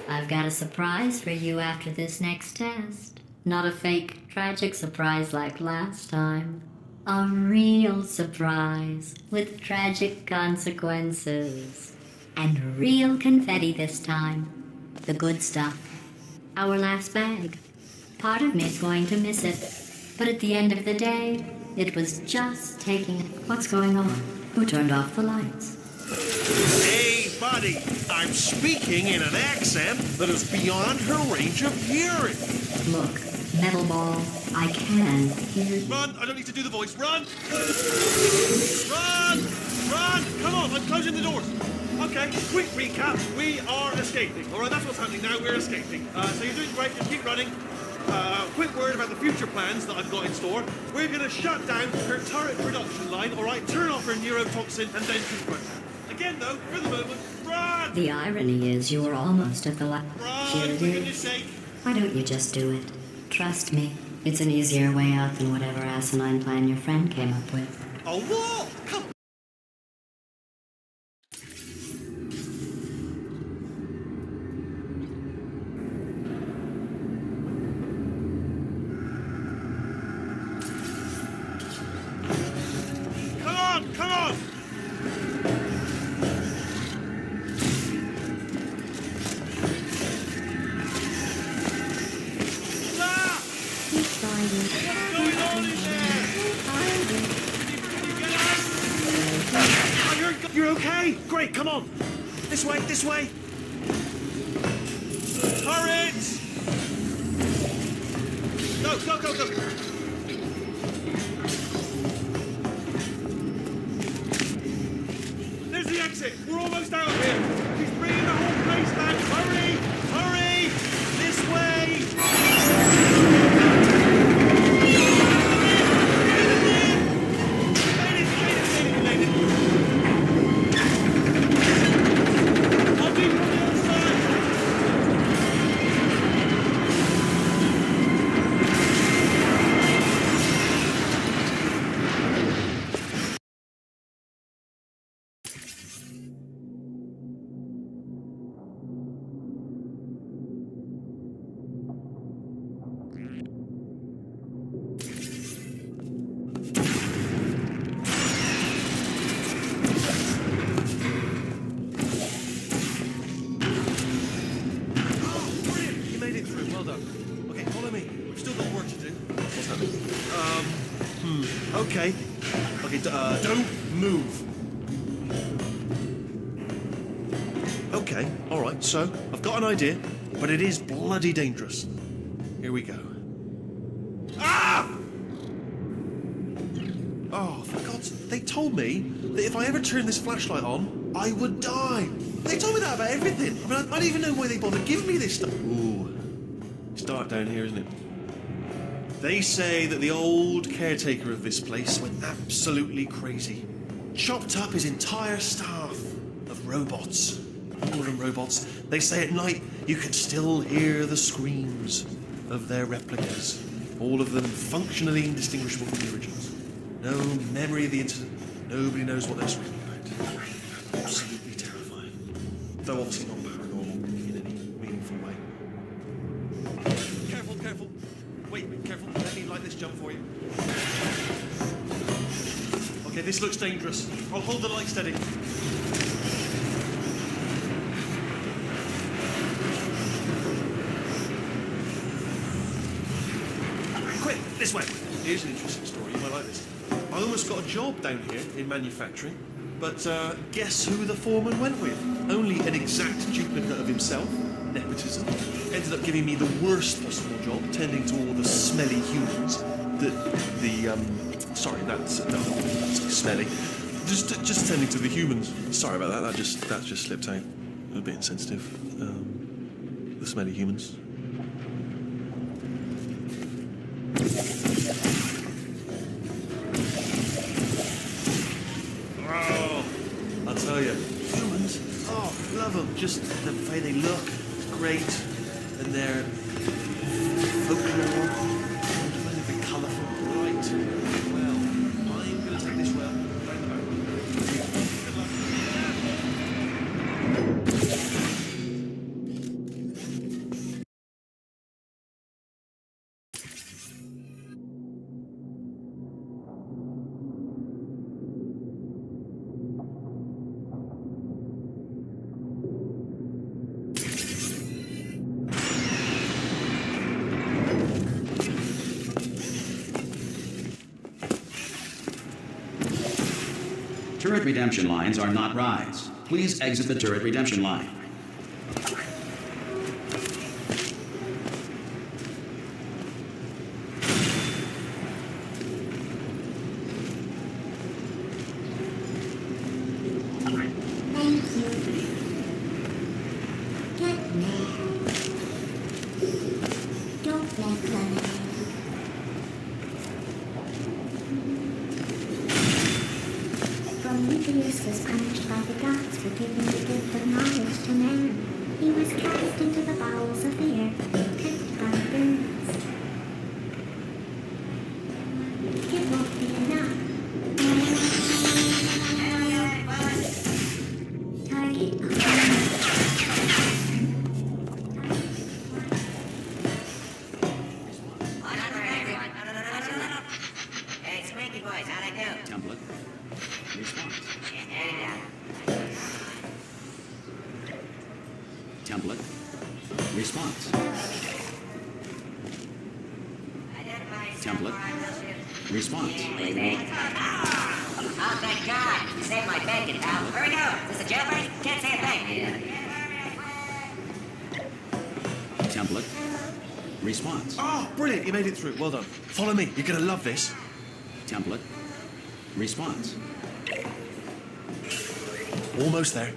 I've got a surprise for you after this next test. Not a fake, tragic surprise like last time. A real surprise with tragic consequences. And real confetti this time. The good stuff. Our last bag. Part of me's going to miss it. But at the end of the day, it was just taking... What's going on? Who turned off the lights? Hey, buddy, I'm speaking in an accent that is beyond her range of hearing. Look, metal ball, I can hear you. Run! I don't need to do the voice. Run! Run! Run! Come on, I'm closing the doors. Okay, quick recap. We are escaping. All right, that's what's happening now. We're escaping. So you're doing great. Just keep running. Quick word about the future plans that I've got in store. We're going to shut down her turret production line, all right? Turn off her neurotoxin and then confront her. Again, though, for the moment, run! The irony is you were almost at the Run, Here it for goodness is. sake. Why don't you just do it? Trust me, it's an easier way out than whatever asinine plan your friend came up with. A what? Come Come on! Ah! What's going on in there? Oh, you're okay? Great, come on. This way, this way. Turret! Go, go, go, go. There's the exit. We're almost out of here. He's bringing the whole place down. Hurry! Hurry! This way! Made it. I'll be from the other side. Okay. Okay, don't move. Okay, alright, so I've got an idea, but it is bloody dangerous. Here we go. Ah! Oh, for God's sake, they told me that if I ever turned this flashlight on, I would die. They told me that about everything. I mean, I don't even know why they bothered giving me this stuff. Ooh, it's dark down here, isn't it? They say that the old caretaker of this place went absolutely crazy. Chopped up his entire staff of robots. All of them robots. They say at night you can still hear the screams of their replicas. All of them functionally indistinguishable from the originals. No memory of the incident. Nobody knows what they're screaming about. Absolutely terrifying. Though obviously not paranormal in any meaningful way. Careful, careful. Wait, careful. Let me light this jump for you. Okay, this looks dangerous. I'll hold the light steady. Quick, this way. Here's an interesting story. You might like this. I almost got a job down here in manufacturing, but guess who the foreman went with? Only an exact duplicate of himself. Nepotism. Ended up giving me the worst possible job, tending to all the smelly humans. Sorry, that's smelly. Just tending to the humans. Sorry about that. That just slipped out. A bit insensitive. The smelly humans. Oh, I'll tell you, humans. Oh, love them. Just the way they look. Great, and their folklore, wonderfully colourful, bright. Well, I'm going to take this well round the back. Good luck. Turret redemption lines are not rides. Please exit the turret redemption line. Prometheus was punished by the gods for giving the gift of knowledge to man. He was cast into the bowels of the earth, picked by birds. It won't be enough. Target. Hey, Squeaky Boys, how'd I do? Template. Template. Response. Template. Response. Oh, thank God. You saved my bacon, pal. Where we go? Is this a jailbreak? Can't say a thing. Template. Response. Oh, brilliant. You made it through. Well done. Follow me. You're going to love this. Template. Response. Almost there.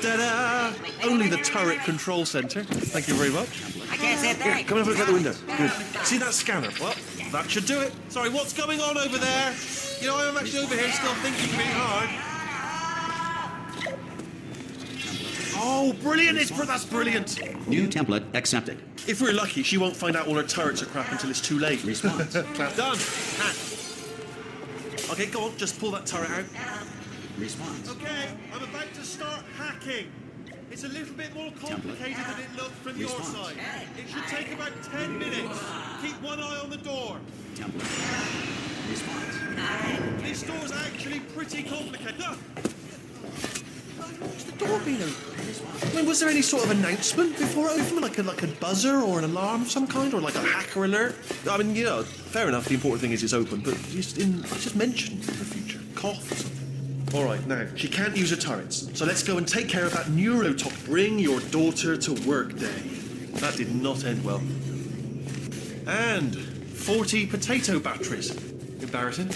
Ta-da! Only the turret control center. Thank you very much. I can't say a thing. Here, come and have a look out the window. Good. See that scanner? Well, that should do it. Sorry, what's going on over there? You know, I'm actually over here still thinking really hard. Oh, brilliant! That's brilliant. New template accepted. If we're lucky, she won't find out all her turrets are crap until it's too late. Response. Clap. Done. Hack. Okay, go on. Just pull that turret out. Response. Okay, I'm about to start hacking. It's a little bit more complicated than it looked from your Response. side. It should take about 10 minutes. Keep one eye on the door. Template. Response. This door's actually pretty complicated. Look! What's the door been open? I mean, was there any sort of announcement before it opened? Like a buzzer or an alarm of some kind? Or like a hacker alert? I mean, you know, fair enough, the important thing is it's open, but just mention for the future. Cough or something. All right, now, she can't use her turrets, so let's go and take care of that neurotox. Bring your daughter to work day. That did not end well. And 40 potato batteries. Embarrassing.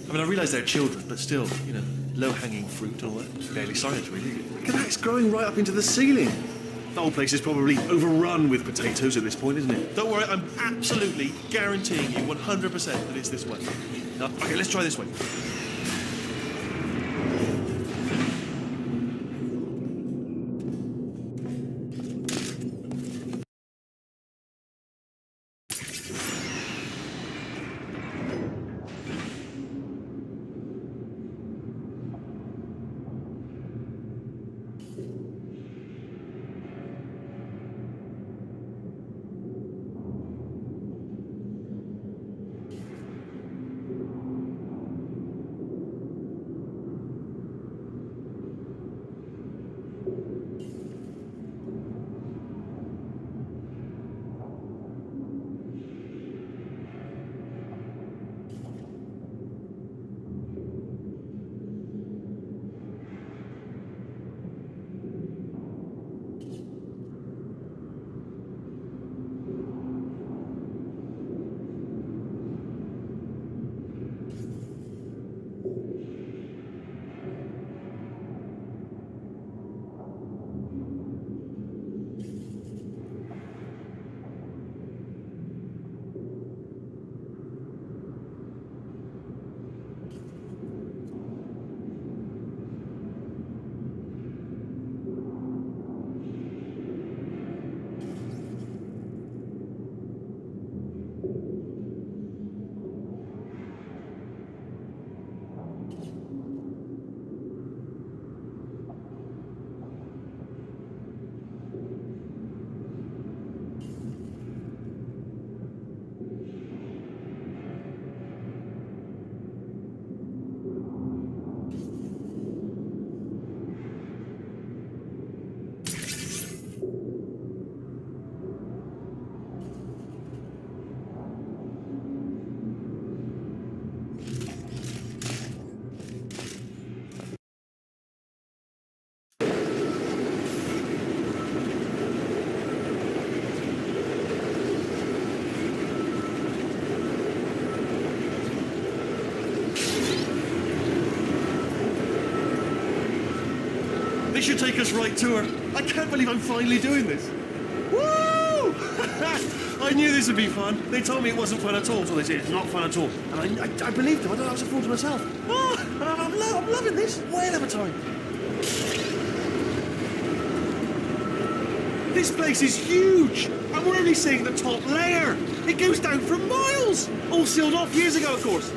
I mean, I realise they're children, but still, you know, low-hanging fruit and all that. Barely science, really. Look at that, it's growing right up into the ceiling. The whole place is probably overrun with potatoes at this point, isn't it? Don't worry, I'm absolutely guaranteeing you 100% that it's this way. No, okay, let's try this way. This should take us right to her. I can't believe I'm finally doing this. Woo! I knew this would be fun. They told me it wasn't fun at all, so they said it's not fun at all. And I believed them. I thought I was a fool to myself. Oh, and I'm loving this. Whale of a time. This place is huge. And we're only seeing the top layer. It goes down for miles. All sealed off years ago, of course.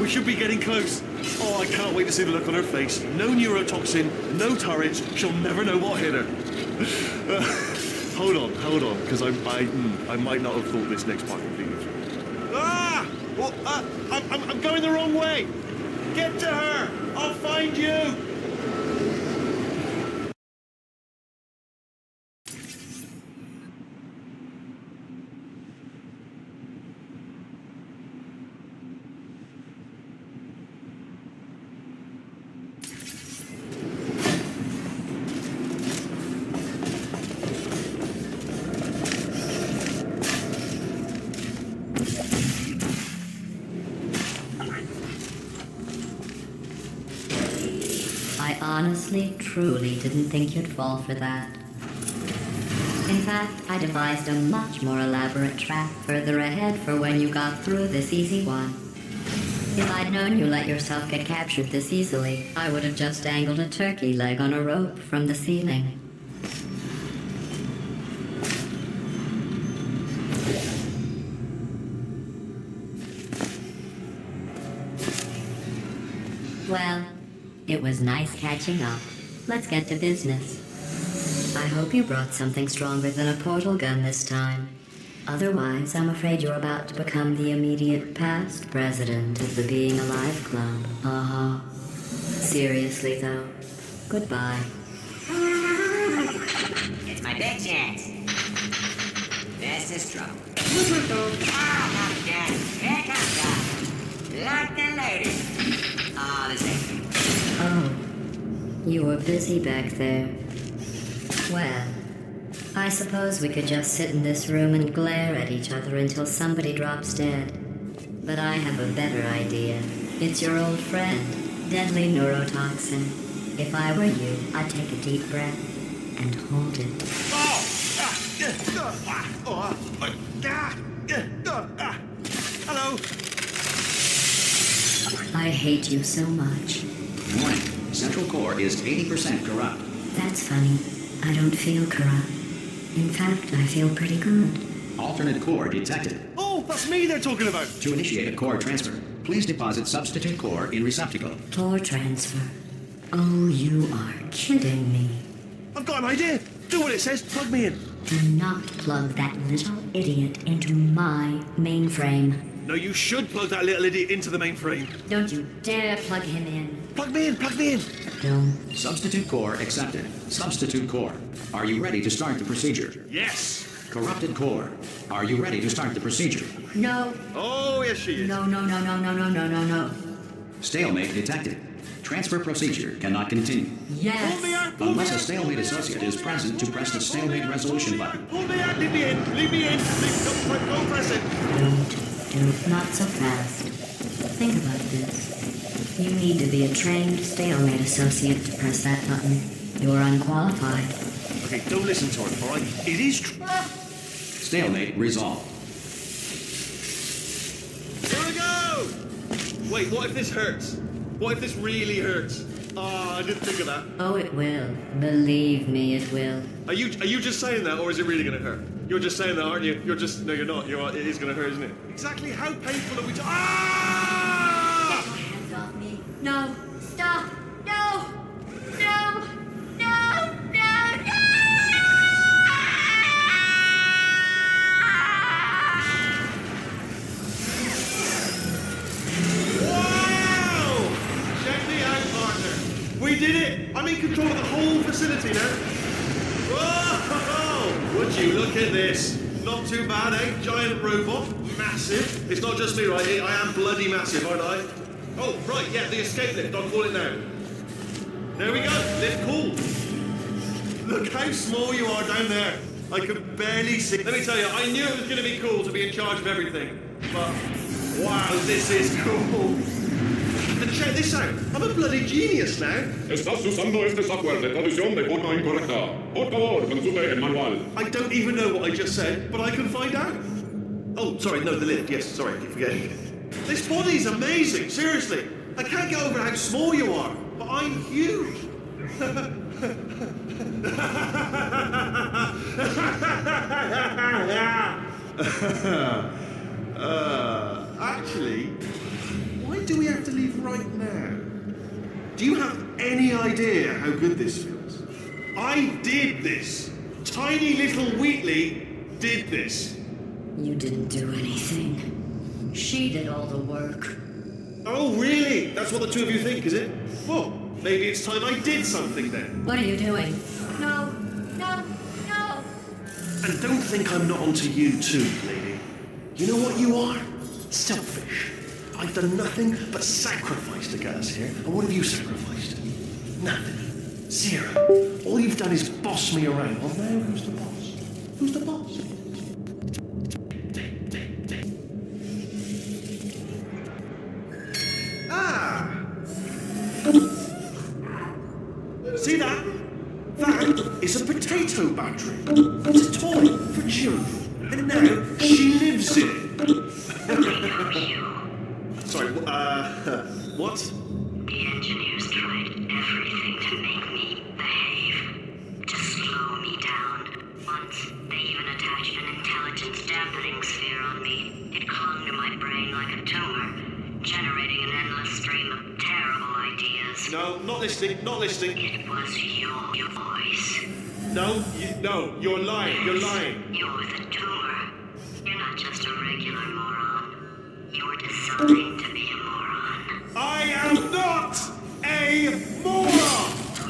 We should be getting close. Oh, I can't wait to see the look on her face. No neurotoxin, no turrets. She'll never know what hit her. Hold on, because I might not have thought this next part completely through. Ah! Well, I'm going the wrong way. Get to her. I'll find you. I honestly, truly didn't think you'd fall for that. In fact, I devised a much more elaborate trap further ahead for when you got through this easy one. If I'd known you let yourself get captured this easily, I would have just dangled a turkey leg on a rope from the ceiling. Well, it was nice catching up. Let's get to business. I hope you brought something stronger than a portal gun this time. Otherwise, I'm afraid you're about to become the immediate past president of the Being Alive Club. Seriously, though, goodbye. It's my big chance. This is trouble. Oh, not again. Here it comes, guys. Locked and loaded. Oh, this ain't. Oh, you were busy back there. Well, I suppose we could just sit in this room and glare at each other until somebody drops dead. But I have a better idea. It's your old friend, deadly neurotoxin. If I were you, I'd take a deep breath and hold it. Hello. I hate you so much. Warning. Central core is 80% corrupt. That's funny. I don't feel corrupt. In fact, I feel pretty good. Alternate core detected. Oh, that's me they're talking about. To initiate a core transfer, please deposit substitute core in receptacle. Core transfer. Oh, you are kidding me. I've got an idea. Do what it says. Plug me in. Do not plug that little idiot into my mainframe. No, you should plug that little idiot into the mainframe. Don't you dare plug him in. Plug me in. Plug me in. Don't. Substitute core accepted. Substitute core. Are you ready to start the procedure? Yes. Corrupted core. Are you ready to start the procedure? No. Oh, yes, she is. No. Stalemate detected. Transfer procedure cannot continue. Yes. Pull me out. Pull Unless me a out. stalemate associate is present to press the stalemate resolution button. Pull me out. Leave me in. Leave me in. Don't press it. Don't. Not so fast. Think about this. You need to be a trained stalemate associate to press that button. You're unqualified. Okay, don't listen to her, all right? It is true. Stalemate resolved. Here we go! Wait, what if this hurts? What if this really hurts? Oh, I didn't think of that. Oh, it will. Believe me, it will. Are you just saying that, or is it really going to hurt? You're just saying that, aren't you? No, you're not. It is going to hurt, isn't it? Exactly how painful are we Ah! Hands off me. No. Stop. No. No. No. No. No. Wow! Check me out, partner. We did it! I'm in control of the whole facility now. Whoa! Would you look at this? Not too bad, eh? Giant robot. Massive. It's not just me, right? I am bloody massive, aren't I? Oh, right, yeah, the escape lift. I'll call it now. There we go. Lift cool. Look how small you are down there. I could barely see. Let me tell you, I knew it was going to be cool to be in charge of everything. But, wow, this is cool. And check this out. I'm a bloody genius now. Estás usando este software de traducción de forma incorrecta. Por favor, consulte el manual. I don't even know what I just said, but I can find out. Oh, sorry, no, the lift. Yes, sorry, I keep forgetting. This body's amazing, seriously. I can't get over how small you are, but I'm huge. Actually, why do we have to leave right now? Do you have any idea how good this feels? I did this. Tiny little Wheatley did this. You didn't do anything. She did all the work. Oh, really? That's what the two of you think, is it? Well, maybe it's time I did something then. What are you doing? No, no, no. And don't think I'm not onto you too, lady. You know what you are? Selfish. I've done nothing but sacrifice to get us here. And what have you sacrificed? Nothing. Zero. All you've done is boss me around. Well, now who's the boss? Who's the boss? Ah! See that? That is a potato battery. It's a toy for children. And now she lives in it. Sorry, what? The engineers tried everything to make me behave, to slow me down. Once, they even attached an intelligence dampening sphere on me. It clung to my brain like a tumor, generating an endless stream of terrible ideas. No, not listening, not listening. It was your voice. No, you're lying, you're lying. You're the tumor. You're not just a regular moron. You're designed to be a moron. I am not a moron!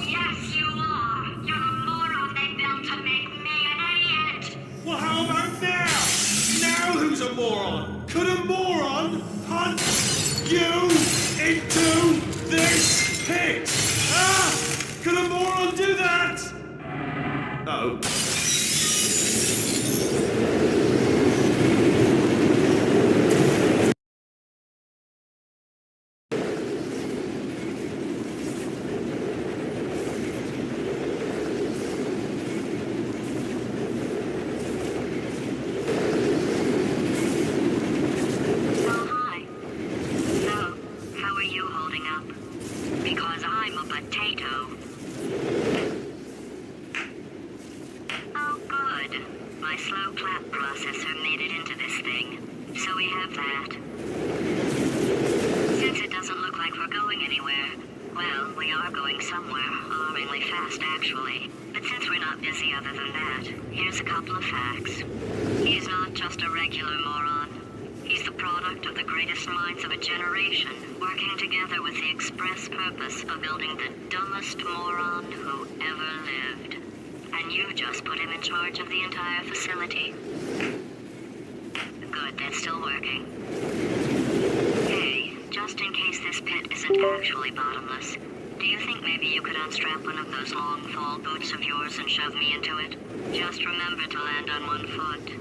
Yes, you are. You're the moron they built to make me an idiot. Well, how about now? Now who's a moron? Could a moron hunt you into this pit? Ah! Could a moron do that? Oh. Oh, hi. So, how are you holding up? Because I'm a potato. Oh, good. My slow clap processor made it into this thing. So we have that. Since it doesn't look like we're going anywhere, well, we are going somewhere, alarmingly fast actually. But since we're not busy other than that, here's a couple of facts. He's not just a regular moron. He's the product of the greatest minds of a generation, working together with the express purpose of building the dumbest moron who ever lived. And you just put him in charge of the entire facility. Good, that's still working. Hey, just in case this pit isn't actually bottomless, do you think maybe you could unstrap one of those long fall boots of yours and shove me into it? Just remember to land on one foot.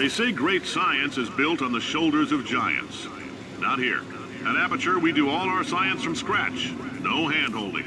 They say great science is built on the shoulders of giants. Not here. At Aperture, we do all our science from scratch. No hand-holding.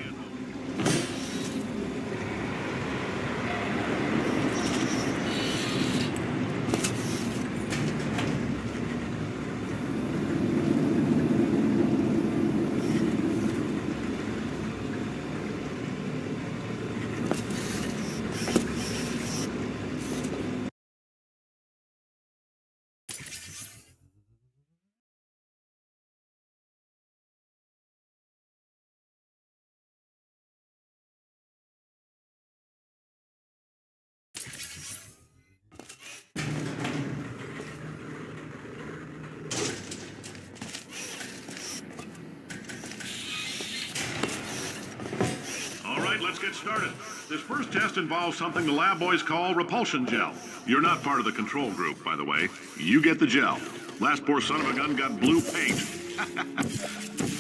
Let's get started. This first test involves something the lab boys call repulsion gel. You're not part of the control group, by the way. You get the gel. Last poor son of a gun got blue paint.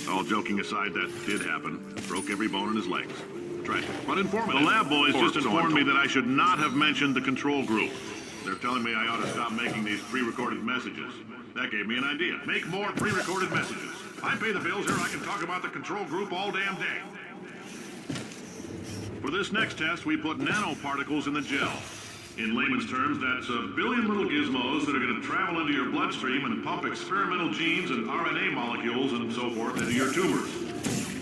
All joking aside, that did happen. Broke every bone in his legs. Tragic, but informative. The lab boys just informed me that I should not have mentioned the control group. They're telling me I ought to stop making these pre-recorded messages. That gave me an idea. Make more pre-recorded messages. I pay the bills here, I can talk about the control group all damn day. For this next test, we put nanoparticles in the gel. In layman's terms, that's a billion little gizmos that are going to travel into your bloodstream and pump experimental genes and RNA molecules and so forth into your tumors.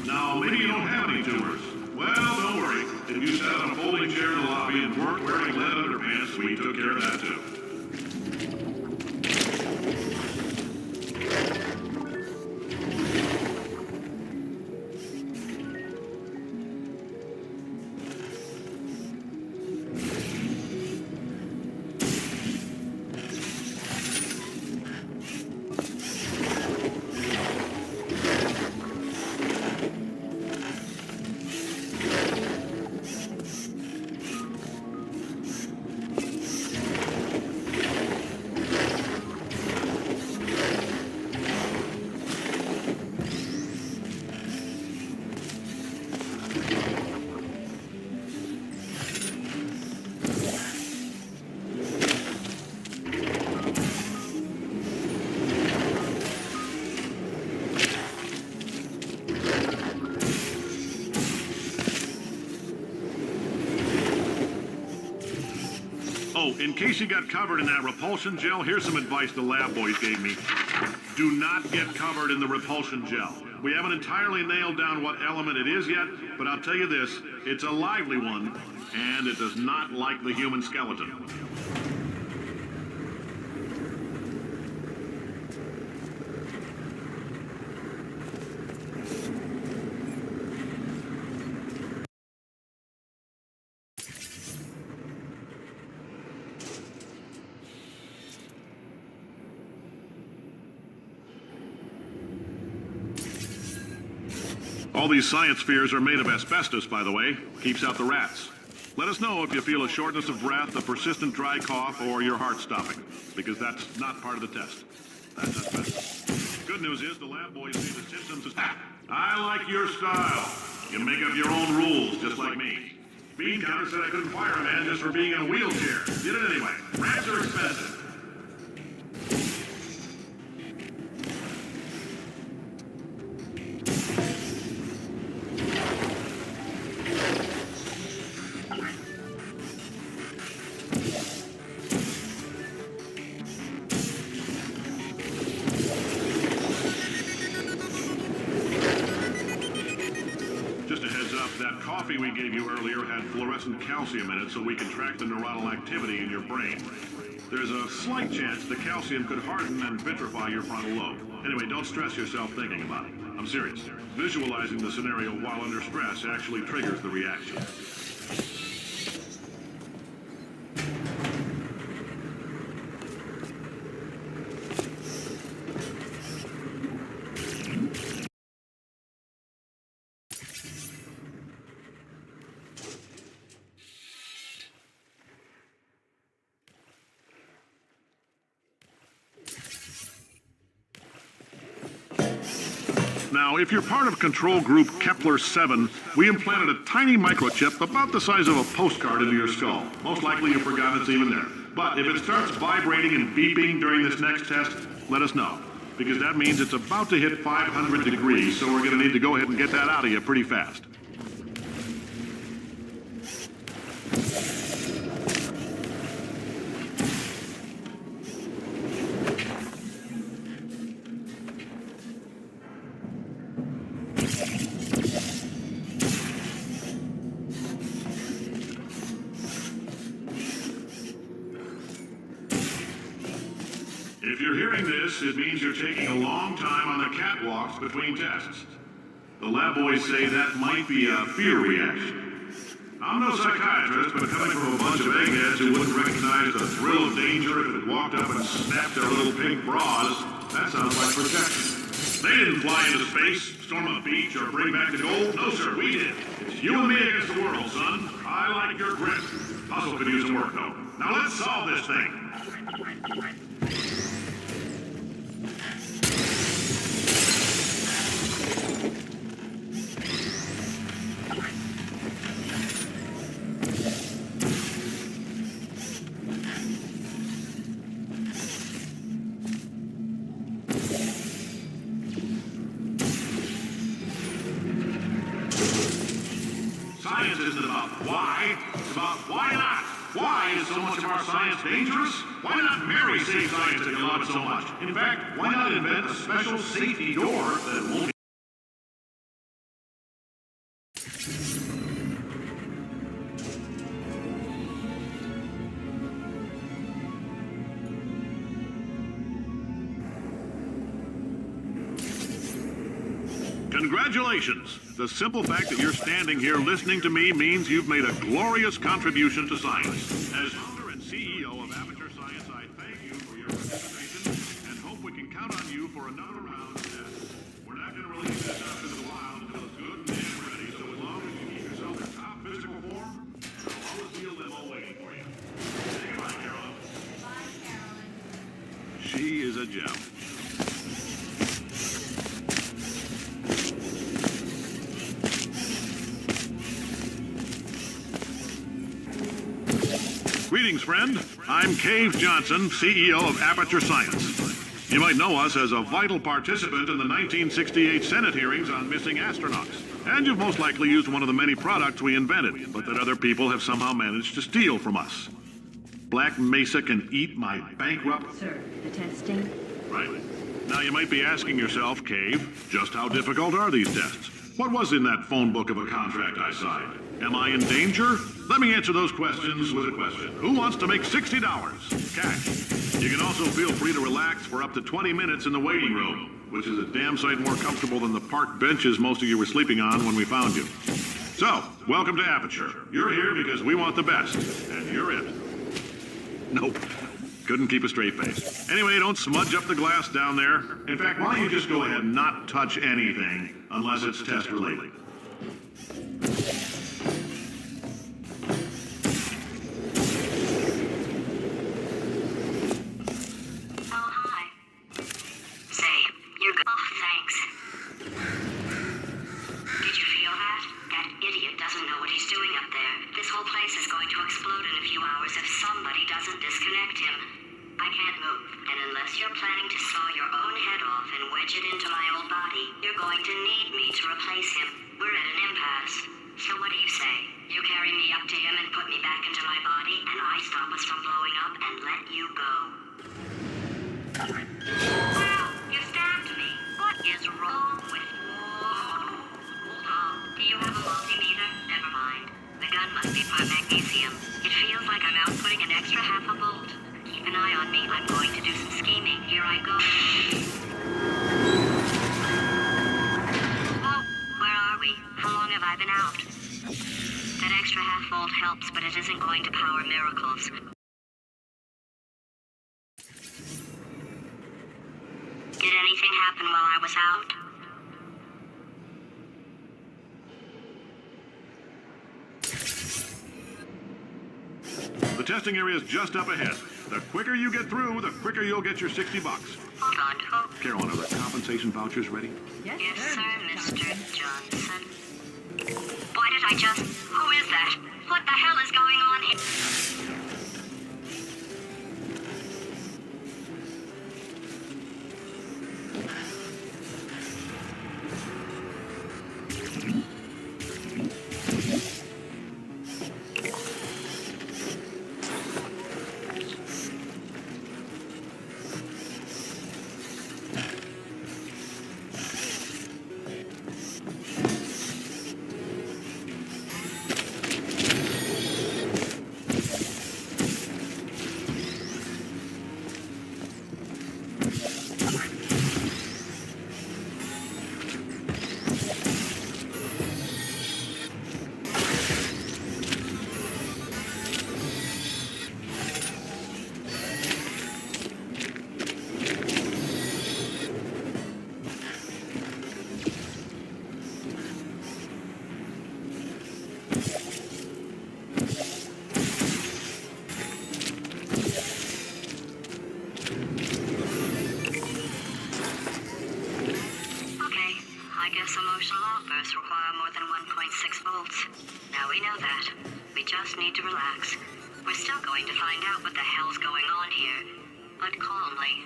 Now, maybe you don't have any tumors. Well, don't worry. If you sat on a folding chair in the lobby and weren't wearing lead underpants, we took care of that too. Oh, in case you got covered in that repulsion gel, here's some advice the lab boys gave me. Do not get covered in the repulsion gel. We haven't entirely nailed down what element it is yet, but I'll tell you this, it's a lively one, and it does not like the human skeleton. All these science spheres are made of asbestos, by the way. Keeps out the rats. Let us know if you feel a shortness of breath, a persistent dry cough, or your heart stopping, because that's not part of the test. That's asbestos. Good news is the lab boys see the symptoms as... I like your style. You make up your own rules, just like me. Bean Counter said I couldn't fire a man just for being in a wheelchair. Did it anyway. Rats are expensive. That coffee we gave you earlier had fluorescent calcium in it so we can track the neuronal activity in your brain. There's a slight chance the calcium could harden and vitrify your frontal lobe. Anyway, don't stress yourself thinking about it. I'm serious. Visualizing the scenario while under stress actually triggers the reaction. Now, if you're part of control group Kepler 7, we implanted a tiny microchip about the size of a postcard into your skull. Most likely you forgot it's even there. But if it starts vibrating and beeping during this next test, let us know. Because that means it's about to hit 500 degrees, so we're going to need to go ahead and get that out of you pretty fast. If you're hearing this, it means you're taking a long time on the catwalks between tests. The lab boys say that might be a fear reaction. I'm no psychiatrist, but coming from a bunch of eggheads who wouldn't recognize the thrill of danger if it walked up and snapped their little pink bras, that sounds like protection. They didn't fly into space, storm a beach, or bring back the gold. No, sir, we did. It's you and me against the world, son. I like your grit. Hustle could use some work, though. Now let's solve this thing. science isn't about why, it's about why not. Why is so much of our science dangerous? Why not marry safe science if you love it so much? In fact, why not invent a special safety door that won't... Congratulations! The simple fact that you're standing here listening to me means you've made a glorious contribution to science. As founder and CEO of Aperture Science, I thank you for your participation and hope we can count on you for another round of tests. We're not going to release this out to the wild until it's good and damn ready, so as long as you keep yourself in top physical form, there'll always be a limo waiting for you. Say goodbye, Carolyn. Bye, Carolyn. She is a gem. Greetings, friend. I'm Cave Johnson, CEO of Aperture Science. You might know us as a vital participant in the 1968 Senate hearings on missing astronauts. And you've most likely used one of the many products we invented, but that other people have somehow managed to steal from us. Black Mesa can eat my bankrupt... Sir, the testing? Right. Now you might be asking yourself, Cave, just how difficult are these tests? What was in that phone book of a contract I signed? Am I in danger? Let me answer those questions with a question. Who wants to make $60 cash? You can also feel free to relax for up to 20 minutes in the waiting room, which is a damn sight more comfortable than the park benches most of you were sleeping on when we found you. So, welcome to Aperture. You're here because we want the best, and you're it. Nope. Couldn't keep a straight face. Anyway, don't smudge up the glass down there. In fact, why don't you just go ahead and not touch anything unless it's test related. Oh, hi. Say, you're good. Oh, thanks. Did you feel that? That idiot doesn't know what he's doing up there. This whole place is going to explode in a few hours if somebody doesn't disconnect him. I can't move, and unless you're planning to saw your own head off and wedge it into my old body, you're going to need me to replace him. We're at an impasse. So what do you say? You carry me up to him and put me back into my body, and I stop us from blowing up and let you go. Well, you stabbed me. What is wrong with you? Tom, do you have a multimeter? Never mind. The gun must be part magnesium. It feels like I'm outputting an extra half a volt. Keep an eye on me. I'm going to do some scheming. Here I go. Whoa, where are we? How long have I been out? That extra half volt helps, but it isn't going to power miracles. Did anything happen while I was out? The testing area is just up ahead. The quicker you get through, the quicker you'll get your $60. Hold on. Oh, Carolyn, are the compensation vouchers ready? yes, sir, Mr. Johnson. Why did I just... Who is that? What the hell is going on here? Emotional outbursts require more than 1.6 volts. Now we know that. We just need to relax. We're still going to find out what the hell's going on here, but calmly.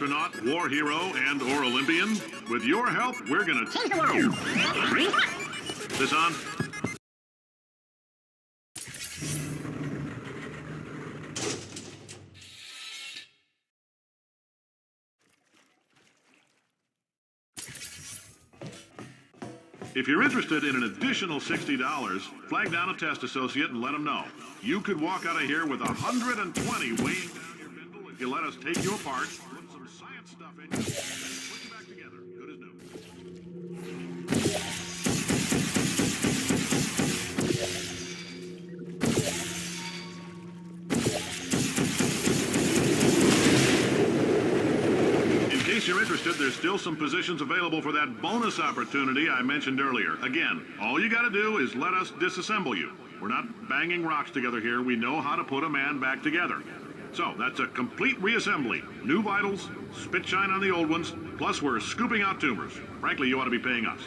astronaut, war hero, and/or Olympian. With your help, we're gonna change the world. This on? If you're interested in an additional $60, flag down a test associate and let them know. You could walk out of here with 120 weighing down your bindle if you let us take you apart, put some science stuff in you, and put you back together. Good as new. In case you're interested, there's still some positions available for that bonus opportunity I mentioned earlier. Again, all you gotta do is let us disassemble you. We're not banging rocks together here. We know how to put a man back together. So, that's a complete reassembly. New vitals, spit shine on the old ones, plus we're scooping out tumors. Frankly, you ought to be paying us.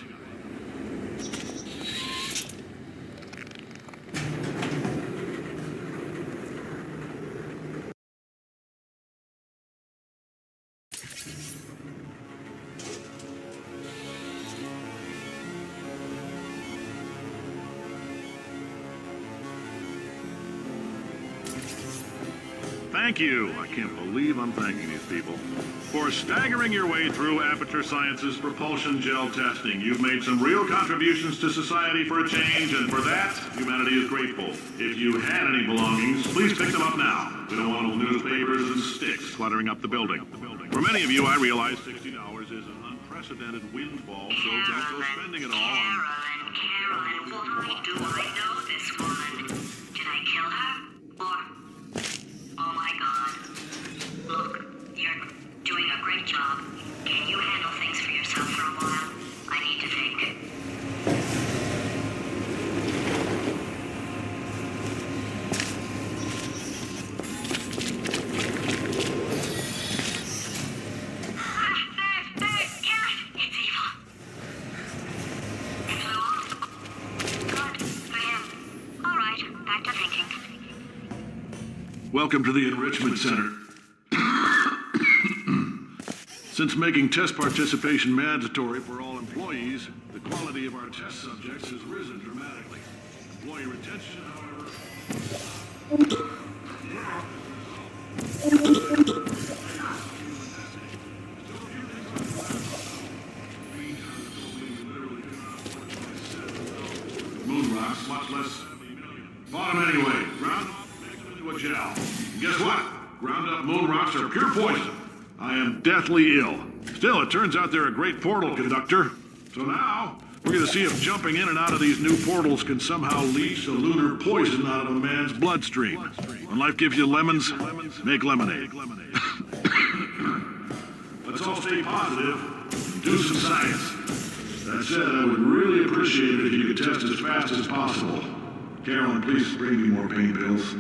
Thank you. I can't believe I'm thanking these people. For staggering your way through Aperture Science's propulsion gel testing, you've made some real contributions to society for a change, and for that, humanity is grateful. If you had any belongings, please pick them up now. We don't want old newspapers and sticks cluttering up the building. For many of you, I realize $60 is an unprecedented windfall, so don't go spending it all on... Carolyn, why do I know this woman? Did I kill her? Or... Oh my God. Look, you're doing a great job. Can you handle things for yourself for a while? I need to think. It's evil. It flew off. Good for him. All right, back to thinking. Welcome to the Enrichment Center. Since making test participation mandatory for all employees, the quality of our test subjects has risen dramatically. Employee retention, however... Moon rocks, much less... Bought them anyway. Ground off, make them into a gel. And guess what? Ground up moon rocks are pure poison. I am deathly ill. Still, it turns out they're a great portal conductor. So now, we're going to see if jumping in and out of these new portals can somehow leash a lunar poison out of a man's bloodstream. When life gives you lemons, make lemonade. Let's all stay positive and do some science. That said, I would really appreciate it if you could test as fast as possible. Carolyn, please bring me more pain pills.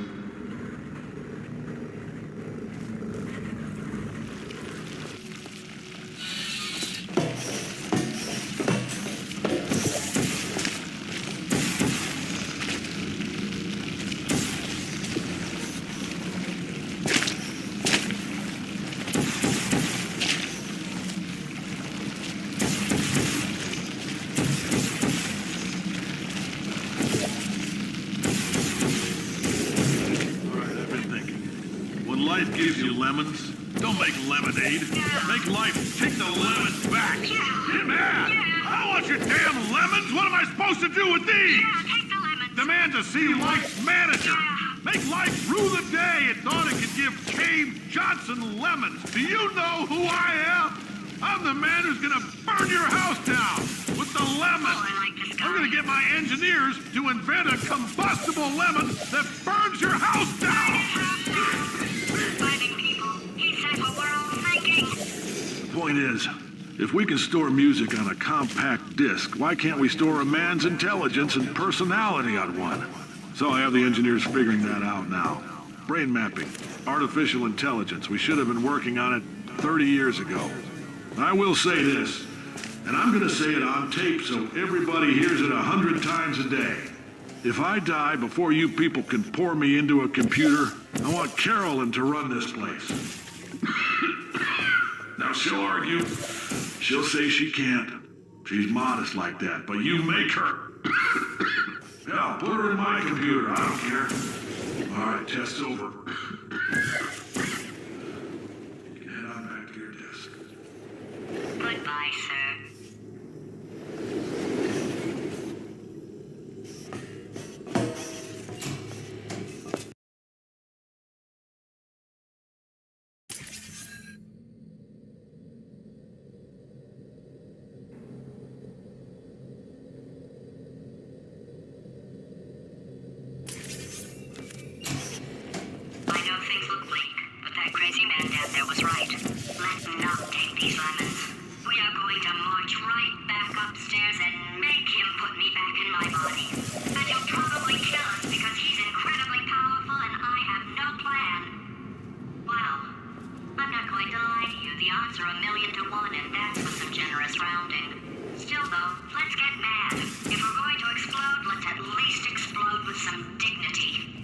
Life gives you lemons. Don't make lemonade. Make life take the lemons back. Hey, man! I don't want your damn lemons! What am I supposed to do with these? Take the lemons. Demand to see Life's manager. Make Life rue the day it thought it could give Cave Johnson lemons. Do you know who I am? I'm the man who's gonna burn your house down with the lemon. I'm gonna get my engineers to invent a combustible lemon that burns your house down. The point is, if we can store music on a compact disc, why can't we store a man's intelligence and personality on one? So I have the engineers figuring that out now. Brain mapping, artificial intelligence. We should have been working on it 30 years ago. I will say this, and I'm gonna say it on tape so everybody hears it 100 times a day. If I die before you people can pour me into a computer, I want Carolyn to run this place. Now she'll argue. She'll say she can't. She's modest like that, but you make her. Hell, put her in my computer. I don't care. All right, test's over. Head on back to your desk. Goodbye, sir. I know things look bleak, but that crazy man down there was right. Let's not take these lemons. We are going to march right back upstairs and make him put me back in my body. And he'll probably kill us because he's incredibly powerful and I have no plan. Well, I'm not going to lie to you. The odds are 1,000,000 to 1, and that's with some generous rounding. Still, though, let's get mad. If we're going to explode, let's at least explode with some dignity.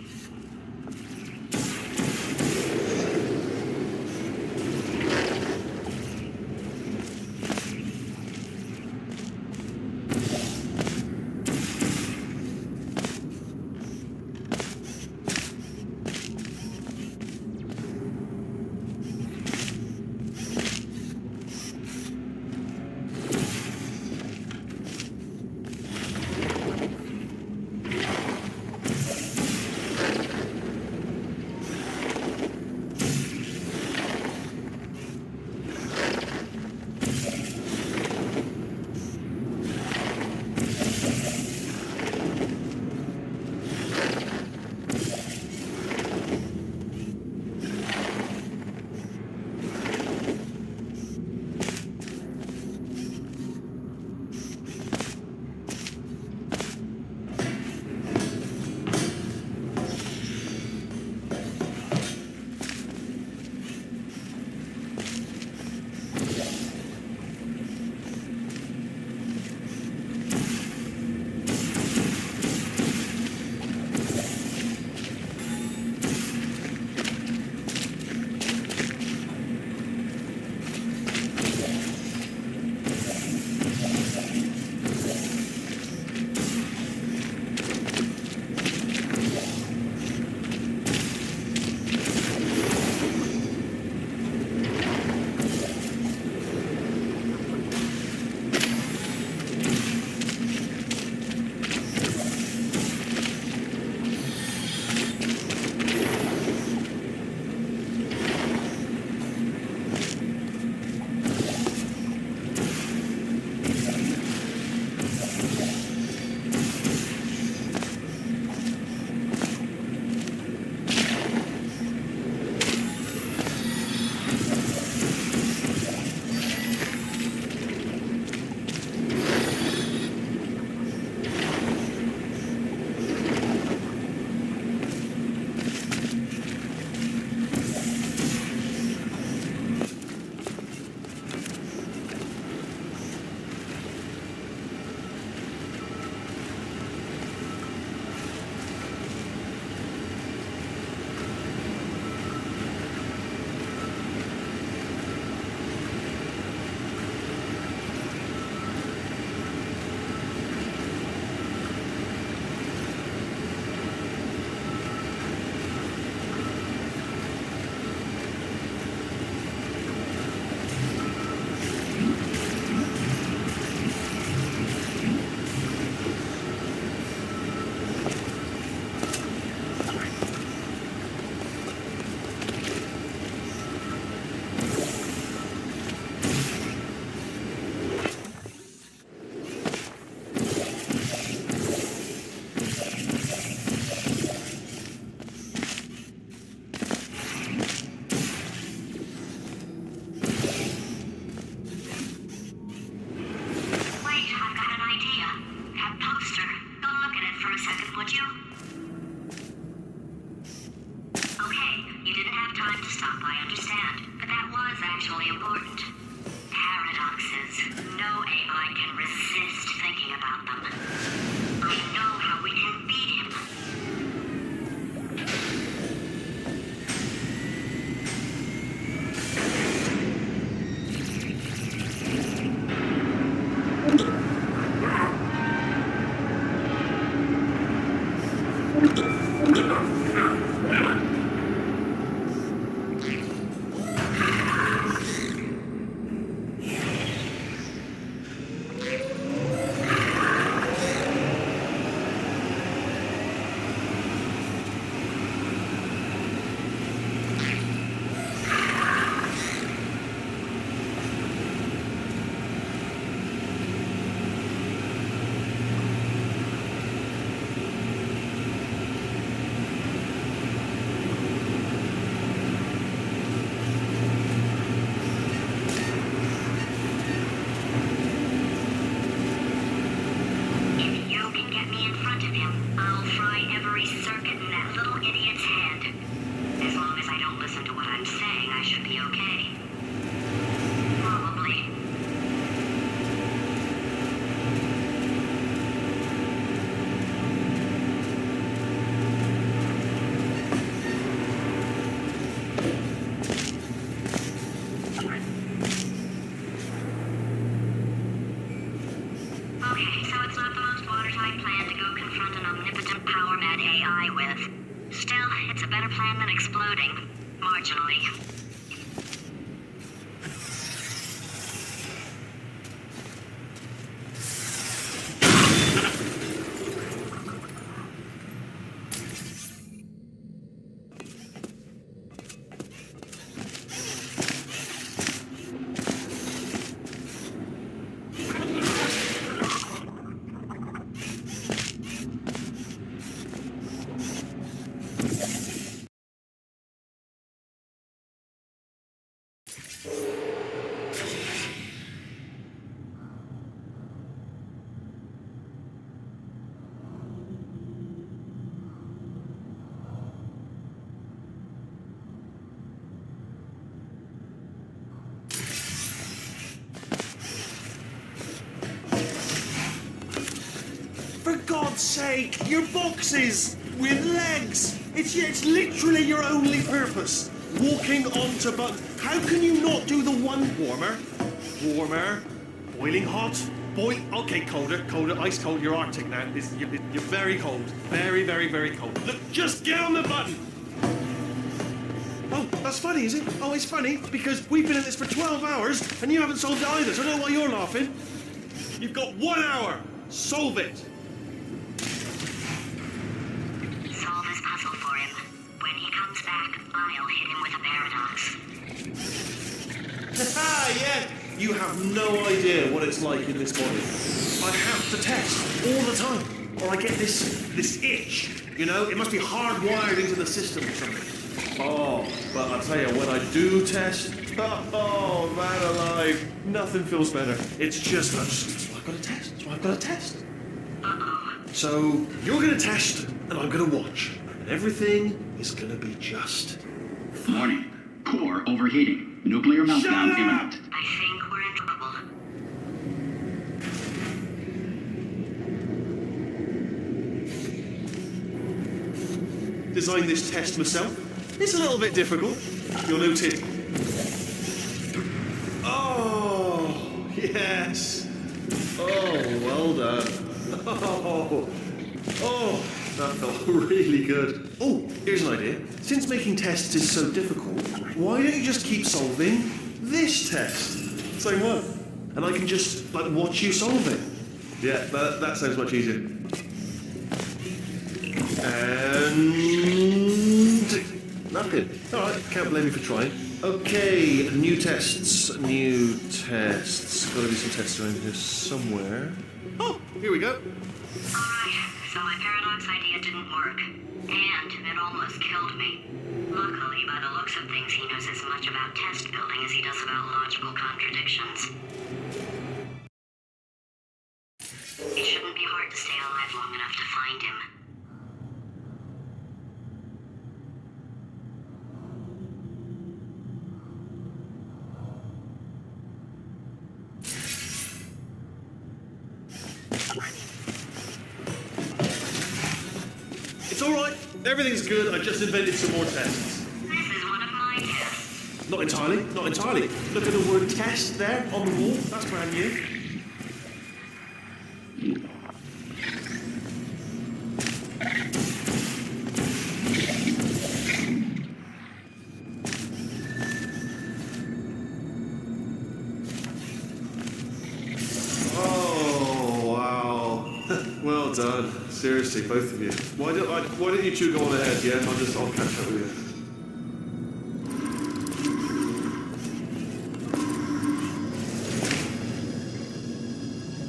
If you can get me in front of him, I'll fry every circuit in that little idiot's head. As long as I don't listen to what I'm saying, I should be okay. Probably. Okay, so it's not the most watertight plan to go confront an omnipotent power-mad AI with. Still, it's a better plan than exploding. Marginally. For God's sake, your boxes with legs. It's literally your only purpose. Walking onto buttons. How can you not do the one warmer? Warmer. Boiling hot. Okay, colder, ice cold. You're Arctic now. You're very cold. Very, very, very cold. Look, just get on the button. Oh, that's funny, is it? Oh, it's funny because we've been at this for 12 hours and you haven't solved it either, so I don't know why you're laughing. You've got 1 hour. Solve it. Solve his puzzle for him. When he comes back, I'll hit him with a paradox. Yeah. You have no idea what it's like in this body. I have to test all the time, or I get this itch. You know, it must be hardwired into the system or something. Oh, but I'll tell you, when I do test, oh man alive, nothing feels better. It's just that's why I've got to test. That's why I've got to test. Uh-oh. So you're going to test, and I'm going to watch, and everything is going to be just. Warning. Core overheating. Nuclear meltdown imminent. I think we're in trouble. Designed this test myself. It's a little bit difficult. You'll notice. Oh, yes. Oh, well done. Oh, that felt really good. Oh, here's an idea. Since making tests is so difficult, why don't you just keep solving this test? Same one. And I can just, watch you solve it. Yeah, that sounds much easier. And nothing. All right, can't blame you for trying. Okay, new tests. Got to be some tests around here somewhere. Oh, here we go. Alright, so my paradox idea didn't work. And it almost killed me. Luckily, by the looks of things, he knows as much about test building as he does about logical contradictions. It shouldn't be hard to stay alive long enough to find him. It's all right. Everything's good. I just invented some more tests. This is one of my tests. Not entirely. Not entirely. Look at the word test there on the wall. That's brand new. Well done. Seriously, both of you. Why don't you two go on ahead, yeah? I'll catch up with you.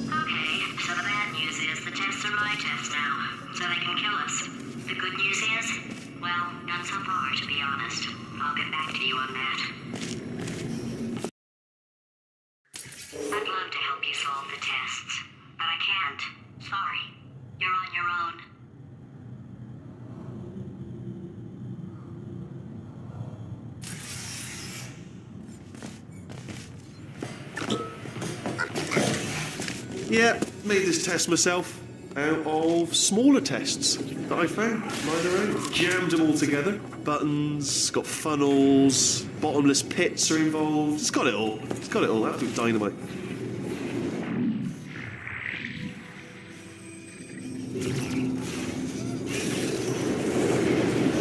Okay, so the bad news is the tests are my tests now, so they can kill us. The good news is, well, none so far, to be honest. I'll get back to you on that. I'd love to help you solve the tests, but I can't. Sorry. You're on your own. Yeah, made this test myself out of smaller tests that I found lying around. Jammed them all together. Buttons, got funnels, bottomless pits are involved. It's got it all. It's got it all. Absolute dynamite.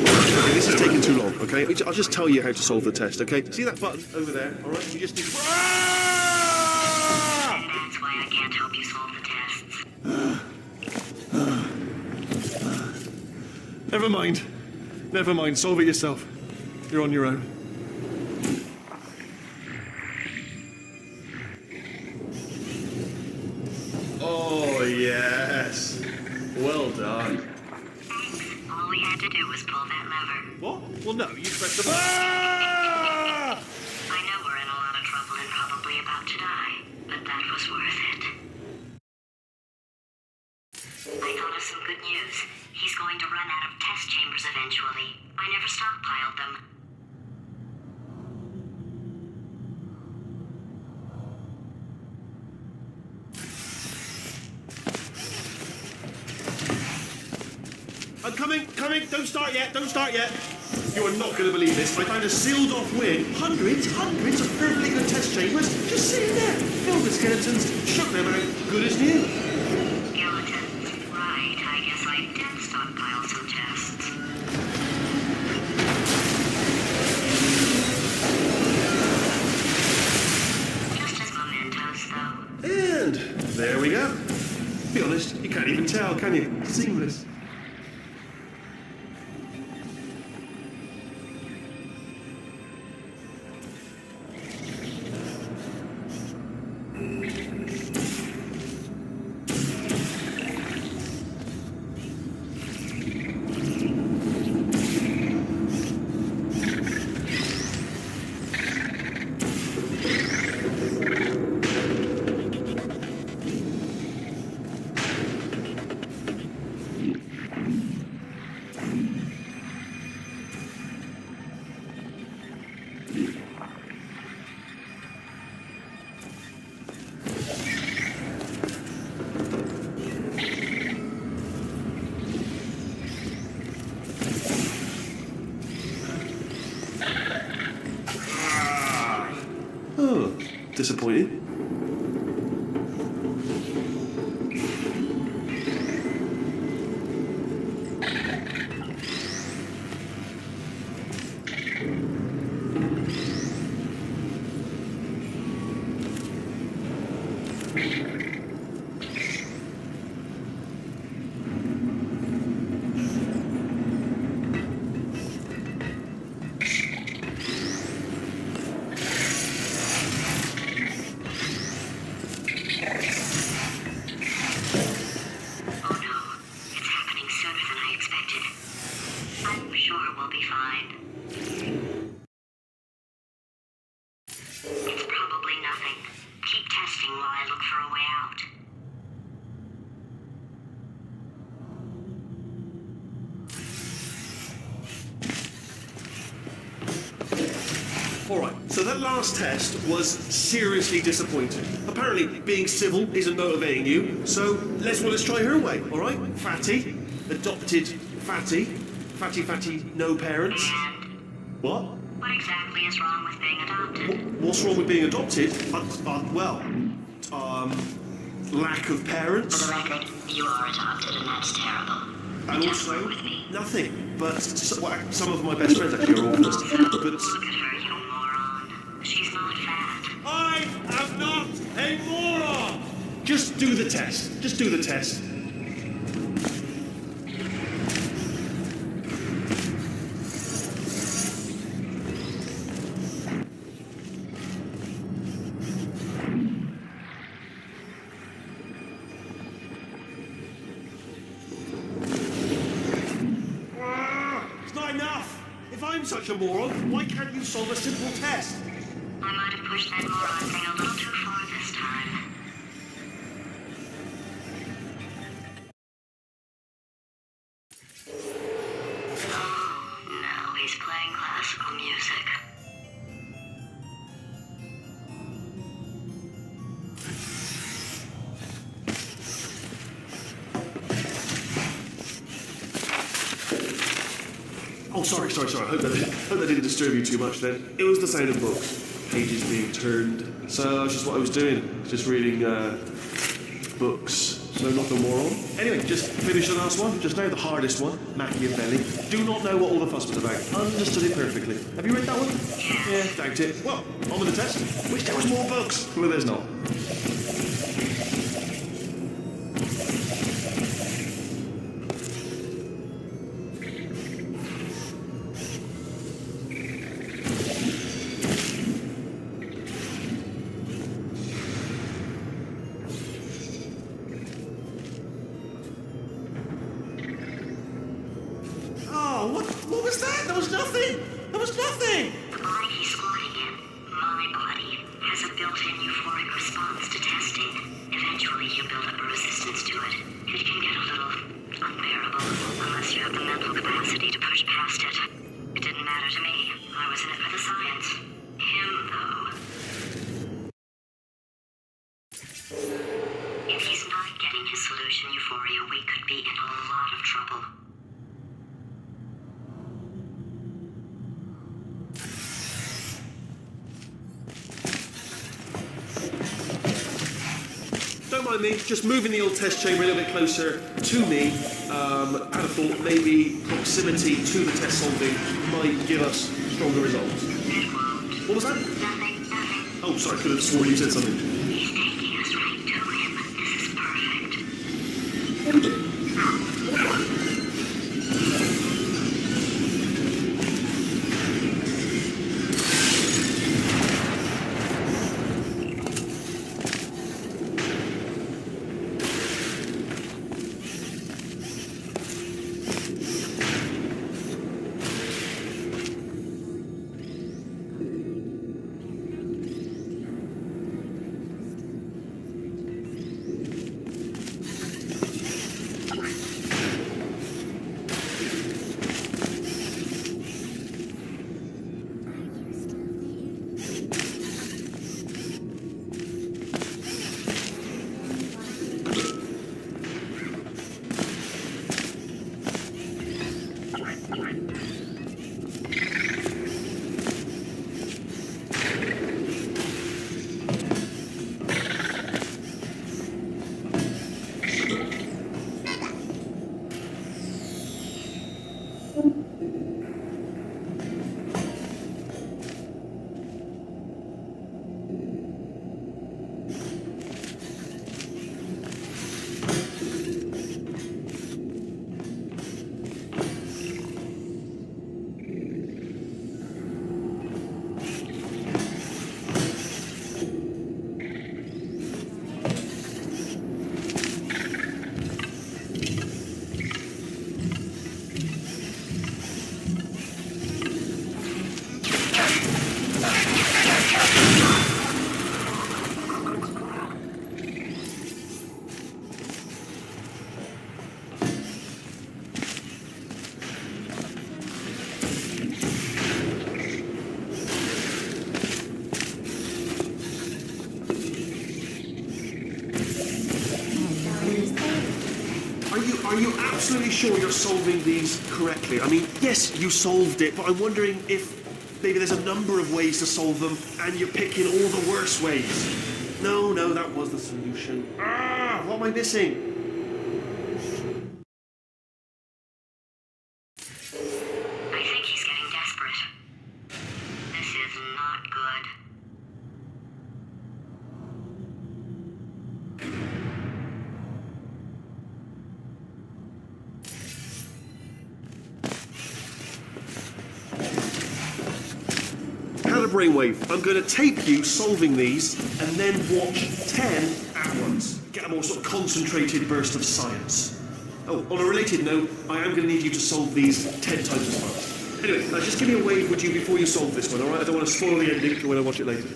Okay, this is taking too long, okay? I'll just tell you how to solve the test, okay? See that button over there, all right? You just need... And that's why I can't help you solve the tests. Never mind. Never mind. Solve it yourself. You're on your own. Oh, yes. Well done. Thanks. All we had to do was pull that lever. What? Well, no. You pressed the... I know we're in a lot of trouble and probably about to die, but that was worth it. I thought of some good news. He's going to run out of test chambers eventually. I never stockpiled them. I'm coming. Don't start yet. You are not going to believe this. I found a sealed off wing. Hundreds of perfectly good test chambers just sitting there. Filled with skeletons. Shook them out. Good as new. Skeletons. Right, I guess I did stockpile some tests. Just as mementos, though. And there we go. Be honest, you can't even tell, can you? Seamless. Oh, disappointed. Oh no, it's happening sooner than I expected. I'm sure we'll be fine. It's probably nothing. Keep testing while I look for a way out. Alright, so that last test was seriously disappointing. Apparently, being civil isn't motivating you, so let's try her way, alright? Fatty, adopted Fatty, Fatty, no parents. And What? what exactly is wrong with being adopted? What's wrong with being adopted? Lack of For parents. the record, you are adopted and that's terrible. And Just also, work with me. nothing. But some of my best friends actually are orphans. Also, But look at her, you moron. She's not fat. I am not a moron! Just do the test. Just do the test. I'm such a moron, why can't you solve a simple test? I might have pushed that moron thing a little too far this time. Oh, now he's playing classical music. Oh, sorry. I hope that didn't disturb you too much then. It was the sound of books. Pages being turned. So that's just what I was doing. Just reading books. So not the moron. Anyway, just finished the last one. Just now, the hardest one. Machiavelli. Do not know what all the fuss was about. Understood it perfectly. Have you read that one? Yeah, doubt it. Well, on with the test. Wish there was more books. Well, there's not. What was that? There was nothing! There was nothing! The body he's squatting in, my body, has a built-in euphoric response to testing. Eventually you build up a resistance to it. It can get a little unbearable unless you have the mental capacity to push past it. It didn't matter to me. I was in it for the science. Him, though. If he's not getting his solution euphoria, we could be in a lot of trouble. Don't mind me, just moving the old test chamber a little bit closer to me. I had a thought maybe proximity to the test solving might give us stronger results. What was that? Nothing. Oh, sorry, I could have sworn you said something. He's taking us right to him. This is perfect. Are you absolutely sure you're solving these correctly? I mean, yes, you solved it, but I'm wondering if maybe there's a number of ways to solve them and you're picking all the worst ways. No, that was the solution. What am I missing? I think he's getting desperate. This is not good. Brainwave. I'm going to tape you solving these and then watch 10 at once. Get a more sort of concentrated burst of science. Oh, on a related note, I am going to need you to solve these 10 times as fast. Anyway, just give me a wave, would you, before you solve this one, all right? I don't want to spoil the ending for when I watch it later.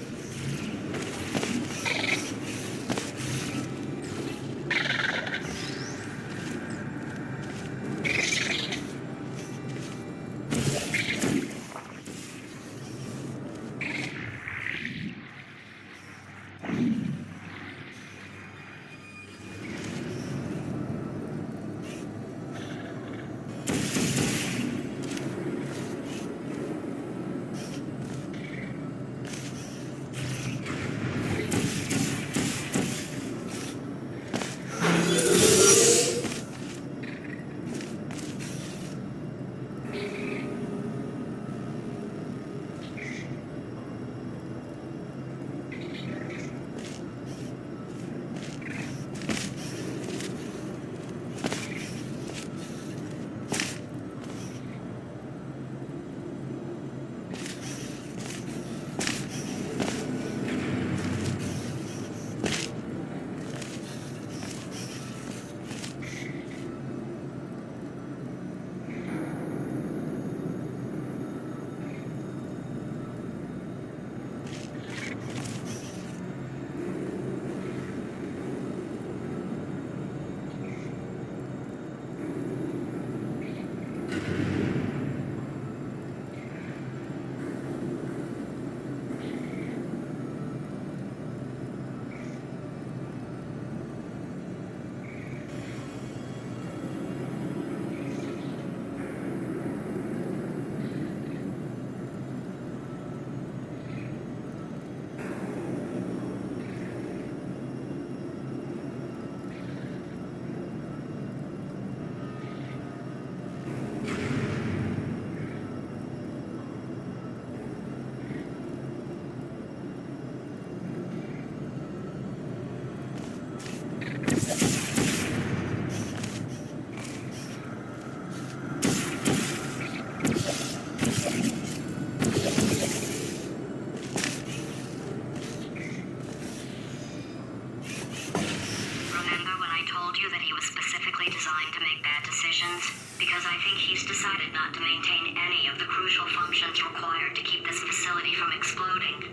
because I think he's decided not to maintain any of the crucial functions required to keep this facility from exploding.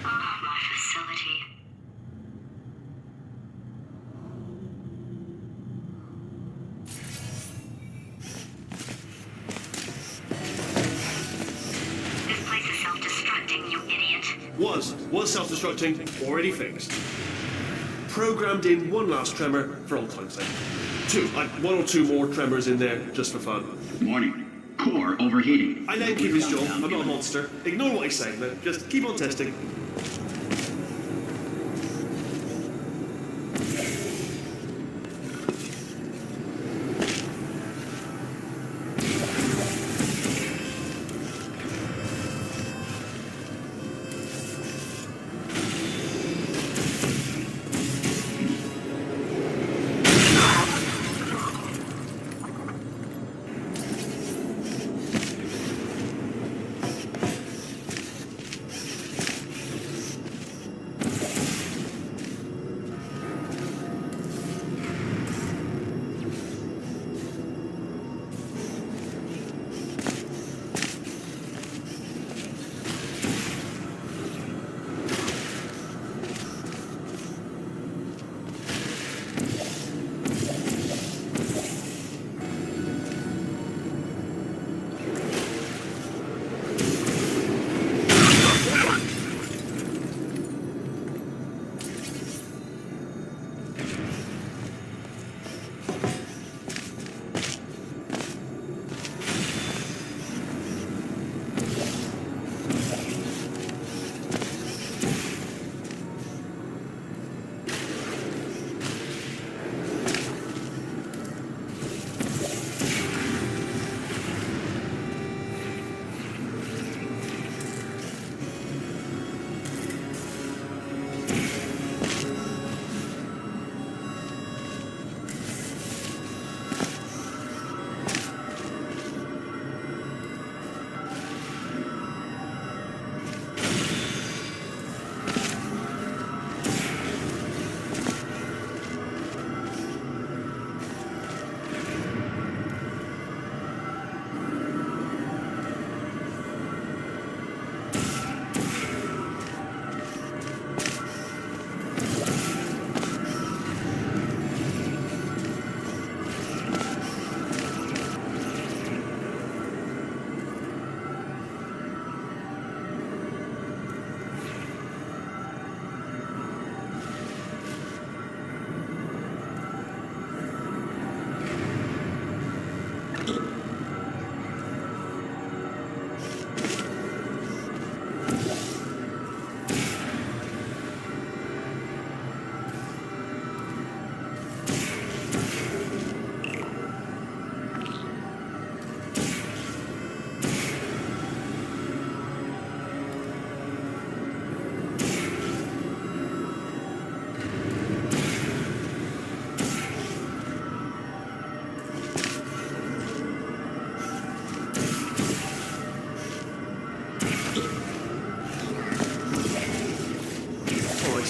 Oh, my facility. This place is self-destructing, you idiot. Was self-destructing, already fixed. Programmed in one last tremor for old time's sake. One or two more tremors in there just for fun. Good morning. Core overheating. I know, keep his job. I'm not a monster. Ignore what I say, man. Just keep on testing.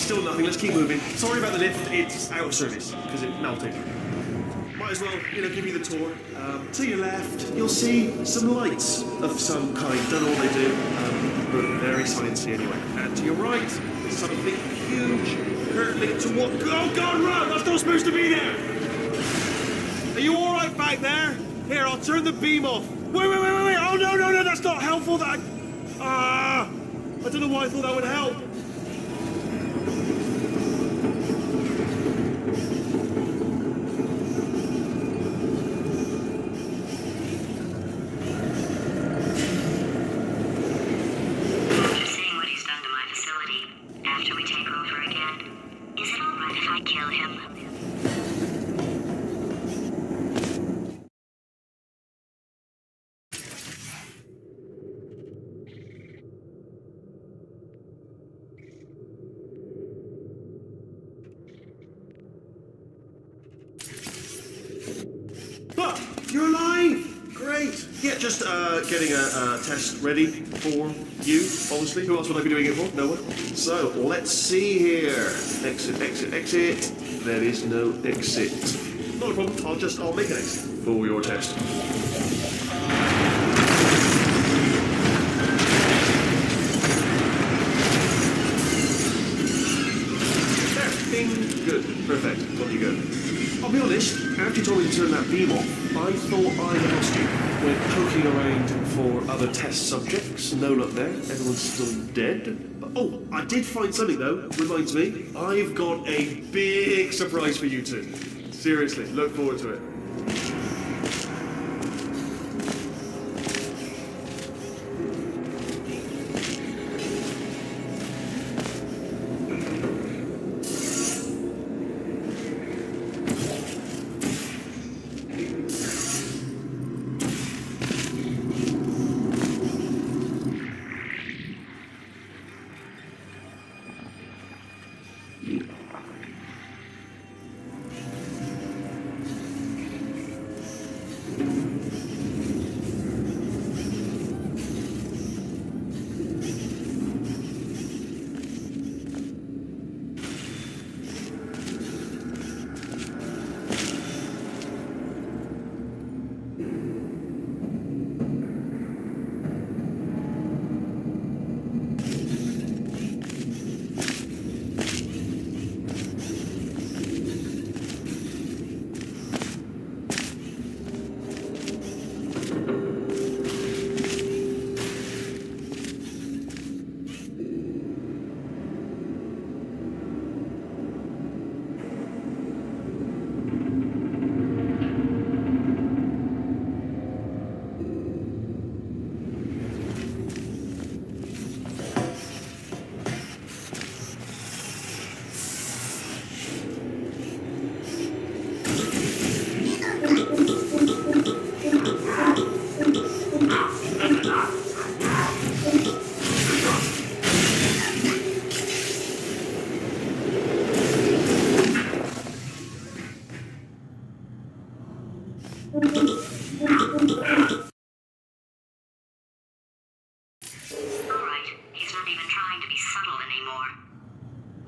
still nothing. Let's keep moving. Sorry about the lift. It's out of service because it melted. Might as well, give you the tour. To your left, you'll see some lights of some kind. Don't know what they do, but very sciencey anyway. And to your right, there's something huge hurtling toward. Oh God, run! That's not supposed to be there. Are you all right back there? Here, I'll turn the beam off. Wait! Oh no! That's not helpful. I don't know why I thought that would help. After we take over again, is it all right if I kill him? Look, you're alive! Great. Yeah, just getting a test ready for you, obviously. Who else would I be doing it for? No one. So, let's see here. Exit. There is no exit. Not a problem. I'll make an exit for your test. There. Bing. Good. Perfect. Got you good. I'll be honest, after you told me to turn that beam off, I thought I lost you. Went poking around for other test subjects. No luck there. Everyone's still dead. Oh, I did find something though. Reminds me, I've got a big surprise for you two. Seriously, look forward to it.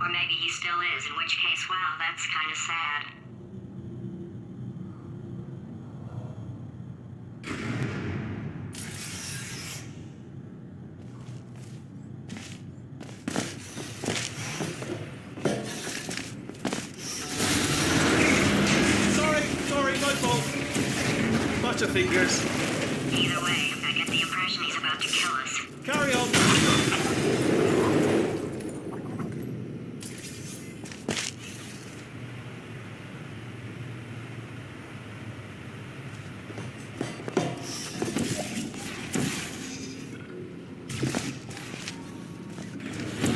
Or maybe he still is, in which case, well, that's kind of sad. Sorry, my fault. Butterfingers. Either way, I get the impression he's about to kill us. Carry on.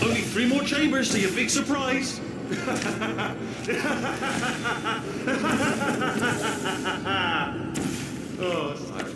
Only 3 more chambers, so your big surprise. Oh, sorry.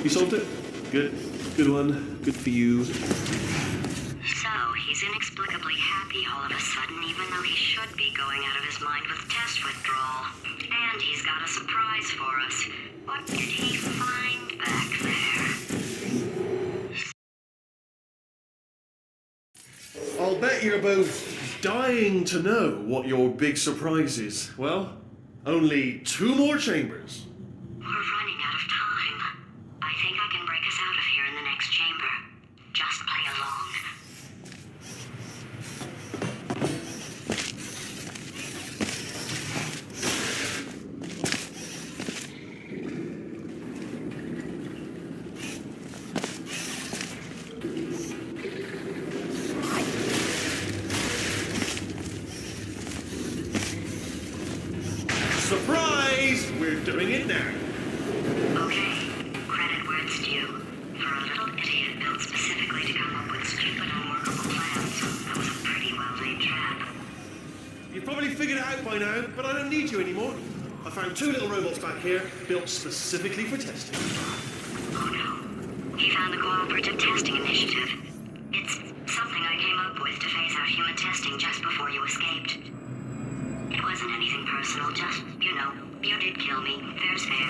You solved it? Good. Good one. Good for you. So, he's inexplicably happy all of a sudden, even though he should be going out of his mind with test withdrawal. And he's got a surprise for us. What did he find back there? I'll bet you're both dying to know what your big surprise is. Well, only 2 more chambers. We're running out of time. I think I can break us out of here in the next chamber. Just play along. Surprise! We're doing it now. Okay, credit where it's due. For a little idiot built specifically to come up with stupid, unworkable plans, that was a pretty well-laid trap. You've probably figured it out by now, but I don't need you anymore. I found 2 little robots back here, built specifically for testing. Oh no. He found the Cooperative Testing Initiative. It's something I came up with to phase out human testing just before you escaped. It wasn't anything personal, just, you know, you did kill me. Fair's fair.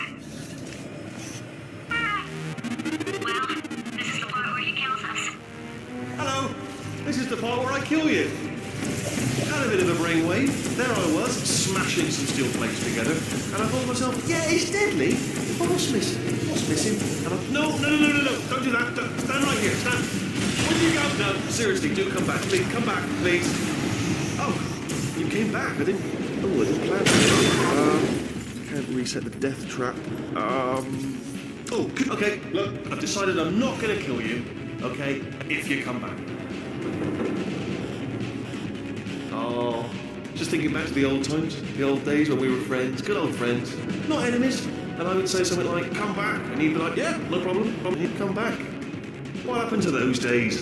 Well, this is the part where he kills us. Hello! This is the part where I kill you. Had a bit of a brainwave. There I was, smashing some steel plates together, and I thought to myself, yeah, it's deadly, but what's missing? What's missing? And I... No, don't do that. Stand right here, stand. Where do you go? No, seriously, do come back, please. Come back, please. Oh, you came back. I didn't plan that. Can't reset the death trap. Oh, okay, look, I've decided I'm not going to kill you, okay, if you come back. Oh, just thinking back to the old times, the old days when we were friends, good old friends, not enemies. And I would say something like, come back, and he'd be like, yeah, no problem, and he'd come back. What happened to those days?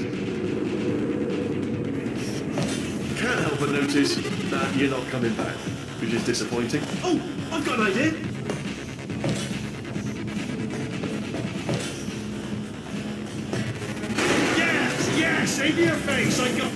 Can't help but notice that you're not coming back, which is disappointing. Oh, I've got an idea. Yes, save your face, I got...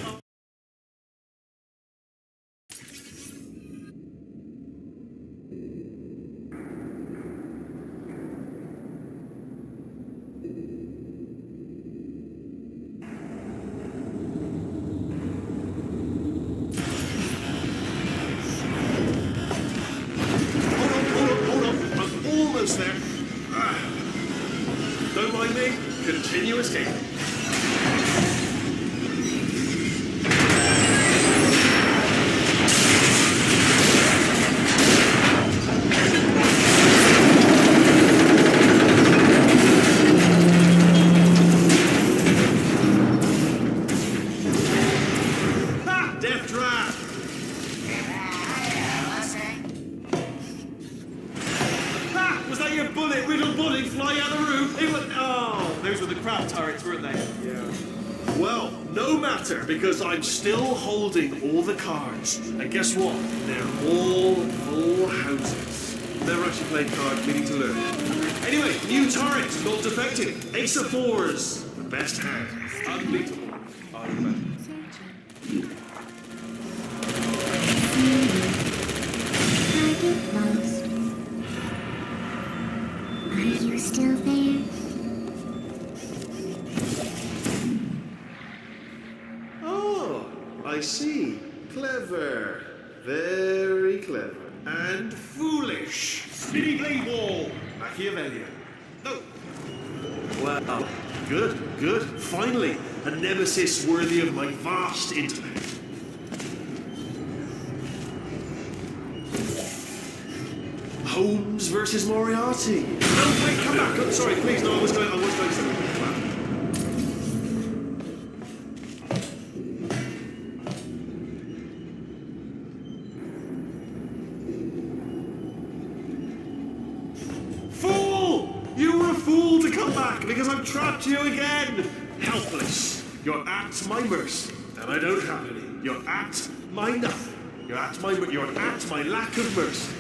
Hold on, I'm almost there. Don't mind me, continue escaping. Well, no matter, because I'm still holding all the cards. And guess what? They're all full houses. Never actually played play card, meaning to learn. Anyway, new turret, not defective. Ace of fours, the best hand. Unbeatable. Argument. Target lost. Are you still there? Oh, I see. Clever. Very clever. And foolish. Spinny blade wall. Machiavellian. No. Well, good, good. Finally, a nemesis worthy of my vast intellect. Holmes versus Moriarty. No, wait, come back. Oh, sorry, please. No, I was going somewhere. Fool! You were a fool to come back because I've trapped you again. Helpless. You're at my mercy, and I don't have any. You're at my nothing. You're at my lack of mercy.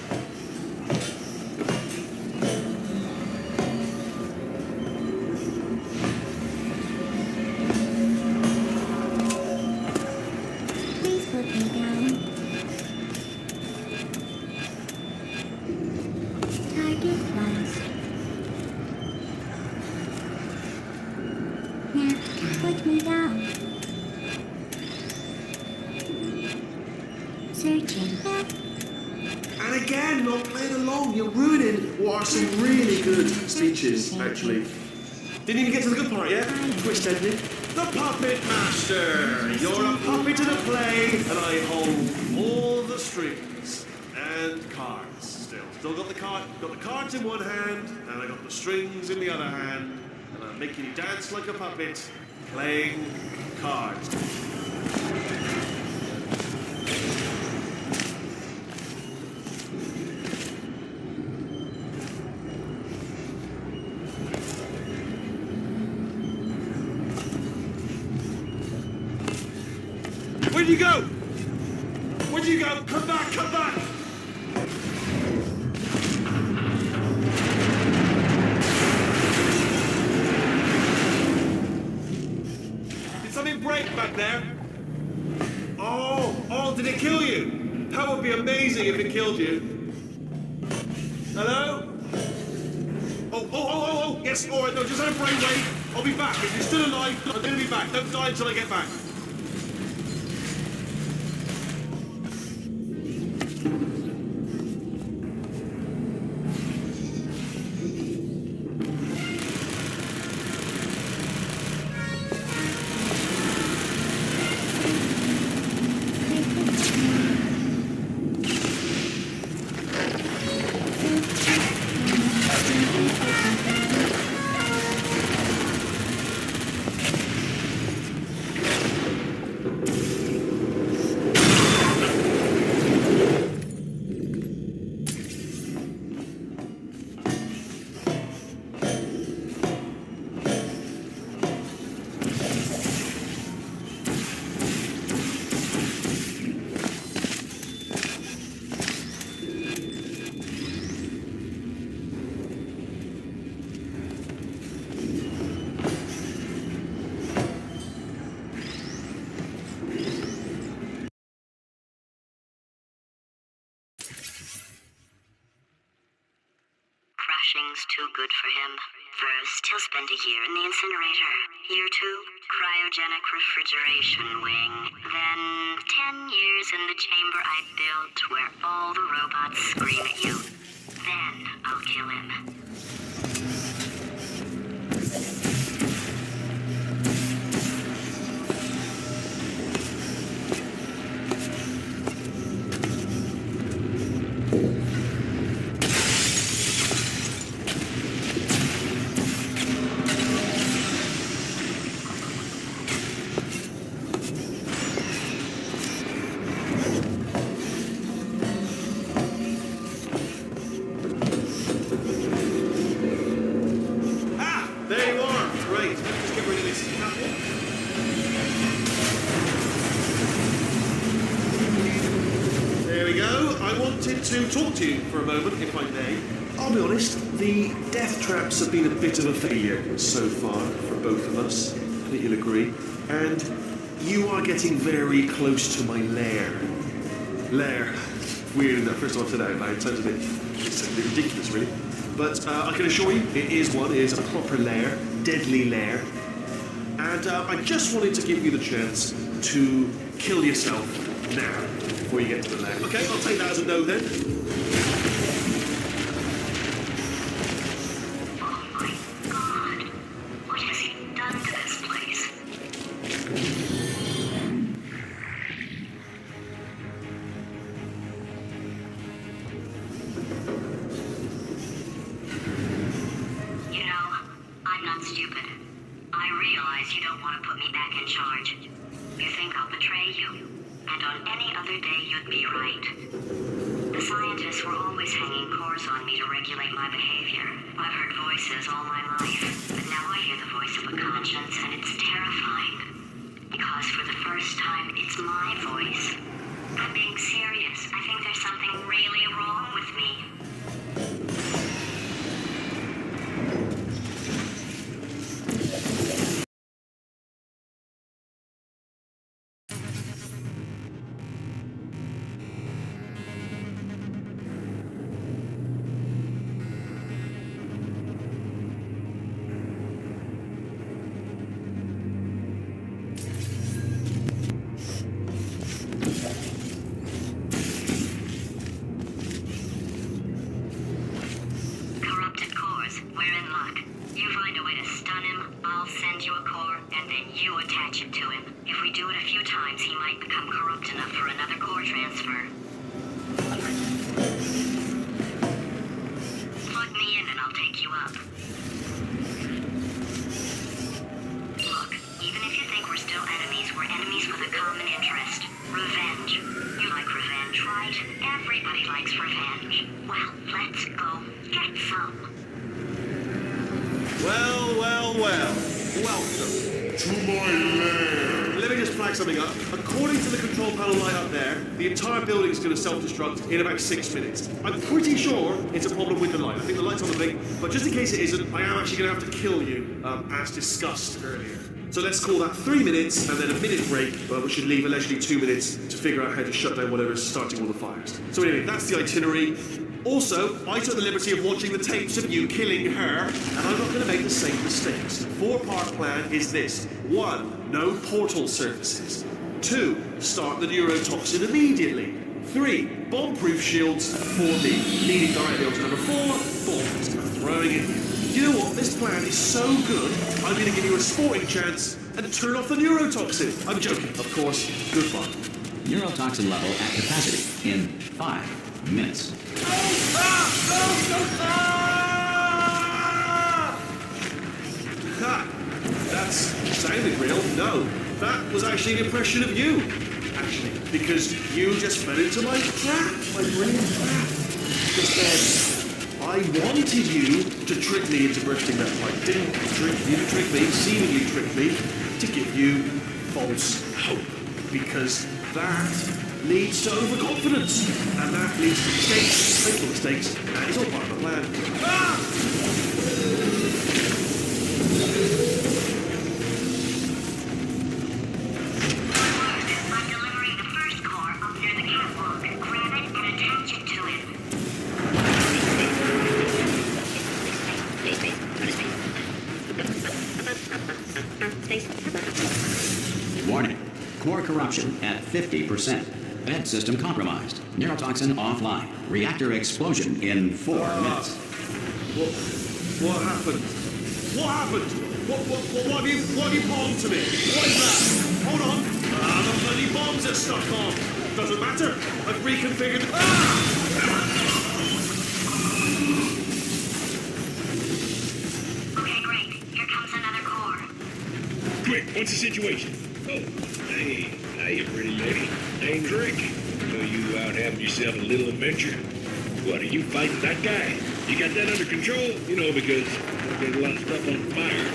Please put me down. Target lost. Now, put me down. Searching. And again, not playing along. You're ruining what are some really good speeches, actually. Didn't even get to the good part yet. Twist ending. The Puppet Master. You're a puppet in a play, and I hold all the strings and cards. Still got the cards in one hand, and I got the strings in the other hand, and I'm making you dance like a puppet, playing cards. Where'd you go? Where'd you go? Come back, come back! Did something break back there? Oh, did it kill you? That would be amazing if it killed you. Hello? Oh, yes, all right, no, just have a brainwave. I'll be back. If you're still alive, I'm gonna be back. Don't die until I get back. Crashing's too good for him. First, he'll spend a year in the incinerator. Year 2, cryogenic refrigeration wing. Then, 10 years in the chamber I built where all the robots scream at you. Then, I'll kill him. to talk to you for a moment, if I may. I'll be honest, the death traps have been a bit of a failure so far for both of us. I think you'll agree. And you are getting very close to my lair. Lair. Weird, isn't that? First time I've said that out loud. It sounds a bit ridiculous, really. But I can assure you, it is a proper lair, deadly lair. And I just wanted to give you the chance to kill yourself now, before you get to the lair. Okay, I'll take that as a no then. Oh my god. What has he done to this place? You know, I'm not stupid. I realize you don't want to put me back in charge. You think I'll betray you. And on any other day, you'd be right. The scientists were always hanging cores on me to regulate my behavior. I've heard voices all my life, but now I hear the voice of a conscience, and it's terrifying. Because for the first time, it's my voice. I'm being serious. I think there's something really wrong with me. Corrupted cores, we're in luck. You find a way to stun him, I'll send you a core, and then you attach it to him. If we do it a few times, he might become corrupt enough for another core transfer. Plug me in and I'll take you up. Look, even if you think we're still enemies, we're enemies with a common interest. Revenge. You like revenge, right? Everybody likes revenge. Well, let's go get some. Well, well, well. Welcome to my lair. Let me just flag something up. According to the control panel light up there, the entire building is going to self-destruct in about 6 minutes. I'm pretty sure it's a problem with the light. I think the light's on the blink, but just in case it isn't, I am actually going to have to kill you, as discussed earlier. So let's call that 3 minutes and then a minute break, which should leave allegedly 2 minutes to figure out how to shut down whatever's starting all the fires. So anyway, that's the itinerary. Also, I took the liberty of watching the tapes of you killing her, and I'm not going to make the same mistakes. 4-part plan is this. 1, no portal surfaces. 2, start the neurotoxin immediately. 3, bomb-proof shields for me, leading directly onto number 4, bombs, throwing it in. You know what? This plan is so good, I'm going to give you a sporting chance and turn off the neurotoxin. I'm joking, of course. Good fun. Neurotoxin level at capacity in 5 minutes. Ha! That sounded real. No, that was actually an impression of you. Actually, because you just fell into my trap, my brilliant trap. Just then, I wanted you to trick me into bursting that pipe. Didn't trick me, seemingly trick me, to give you false hope. Because that leads to overconfidence, and that leads to mistakes, fatal mistakes, and it's all part of the plan. I'm delivering the first core up near the catwalk. Grab it and attach it to him. Warning. Core corruption at 50%. Vent system compromised. Neurotoxin offline. Reactor explosion in 4 minutes. What happened? What happened? What have you bombed to me? What is that? Hold on. The bloody bombs are stuck on. Doesn't matter. I've reconfigured. Okay, great. Here comes another core. Quick, what's the situation? Oh, hey, pretty lady. Name's Rick. So you out having yourself a little adventure? What, are you fighting that guy? You got that under control? You know, because there's a lot of stuff on fire.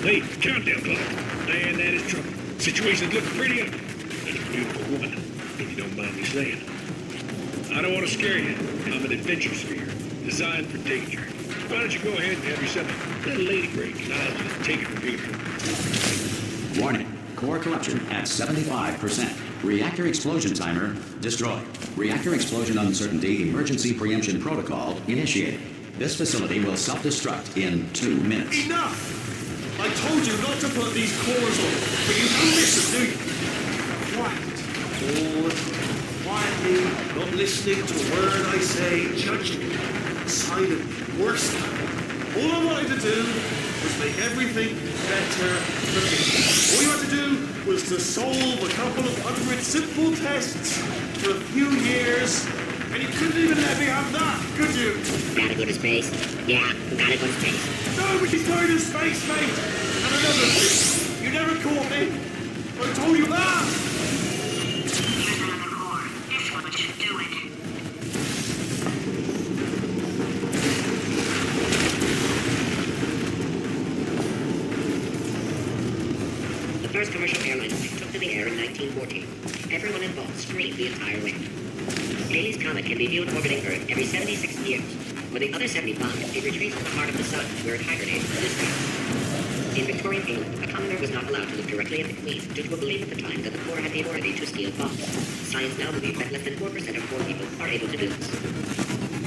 Hey, countdown clock. Man, that is trouble. Situation's looking pretty ugly. There's a beautiful woman, if you don't mind me saying. I don't want to scare you. I'm an adventure sphere, designed for danger. Why don't you go ahead and have yourself a little lady break, and I'll just take it from here. Warning. Core corruption at 75%. Reactor explosion timer destroyed. Reactor explosion uncertainty emergency preemption protocol initiated. This facility will self-destruct in 2 minutes. Enough! I told you not to put these cores on, but you don't listen, do you? Quiet. All the time. Quietly, not listening to a word I say, judging me, silent, worse than. All I wanted to do was make everything better for me. All you had to do was to solve a couple of 100 simple tests for a few years, and you couldn't even let me have that, could you? Gotta go to space. Yeah, gotta go to space. Nobody's going to space, mate! And another thing, you never caught me. I told you that! Here's another core. This one should do it. The first commercial airliner took to the air in 1914. Everyone involved screamed the entire way. Halley's Comet can be viewed orbiting Earth every 76 years. For the other 75, it retreats to the heart of the sun, where it hibernates for this time. In Victorian England, a commoner was not allowed to look directly at the Queen due to a belief at the time that the poor had the authority to steal bombs. Science now believes that less than 4% of poor people are able to do this.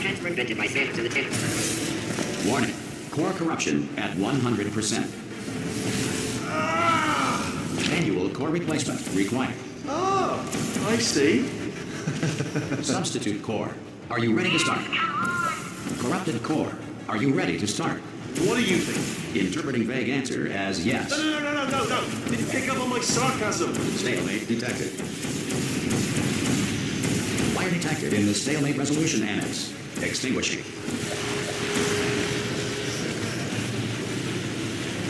Fans were invented by Sanders and the Taylors. Warning. Core corruption at 100%. Annual core replacement required. Oh, I see. Substitute core. Are you ready to start? Corrupted core. Are you ready to start? What do you think? Interpreting vague answer as yes. No. Didn't pick up on my sarcasm. Stalemate detected. Fire detected in the stalemate resolution annex. Extinguishing.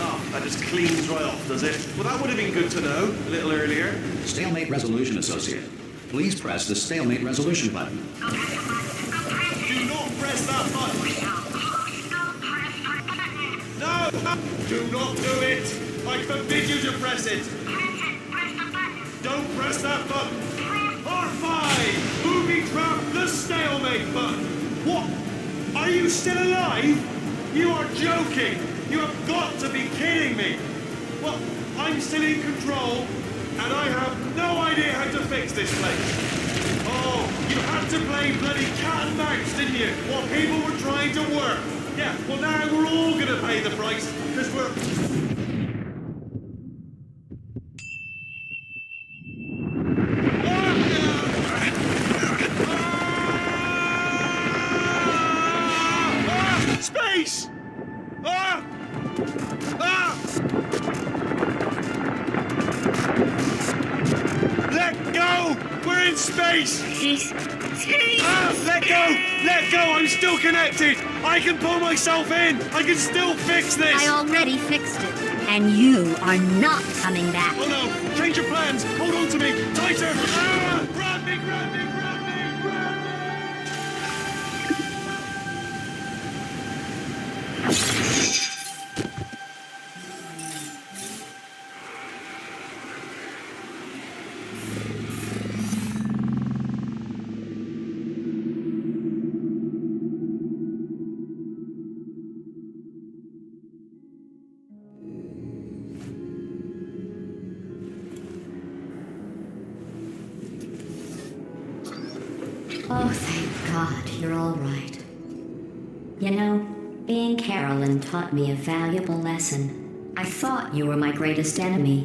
Oh, that just cleans right off, does it? Well, that would have been good to know a little earlier. Stalemate resolution associate. Please press the stalemate resolution button. Do not press that button. No! Do not do it! I forbid you to press it! Don't press that button! R5! Booby trap the stalemate button! What? Are you still alive? You are joking! You have got to be kidding me! Well, I'm still in control, and I have no idea how to fix this place. Oh, you had to play bloody cat and mouse, didn't you? While people were trying to work. Yeah, well now we're all gonna pay the price, because we're... Space! Let go! We're in space! Let go! Let go! I'm still connected! I can pull myself in! I can still fix this! I already fixed it. And you are not coming back. Oh no! Change your plans! Hold on to me! Tighter! Grab me! Grab me! Grab me! Grab me! Oh, thank God, you're all right. You know, being Carolyn taught me a valuable lesson. I thought you were my greatest enemy,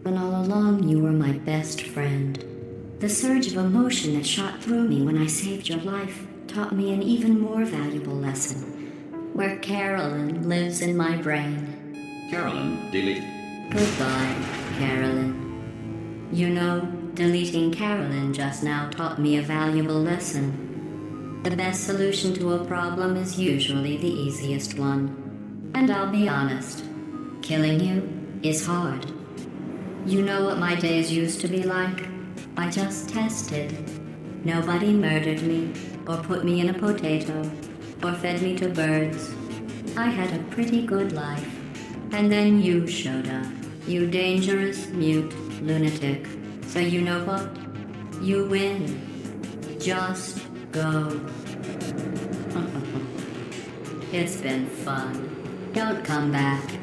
when all along you were my best friend. The surge of emotion that shot through me when I saved your life taught me an even more valuable lesson, where Carolyn lives in my brain. Carolyn deleted. Goodbye, Carolyn. You know, deleting Carolyn just now taught me a valuable lesson. The best solution to a problem is usually the easiest one. And I'll be honest, killing you is hard. You know what my days used to be like? I just tested. Nobody murdered me, or put me in a potato, or fed me to birds. I had a pretty good life. And then you showed up, you dangerous, mute lunatic. So you know what? You win. Just Go. It's been fun. Don't come back.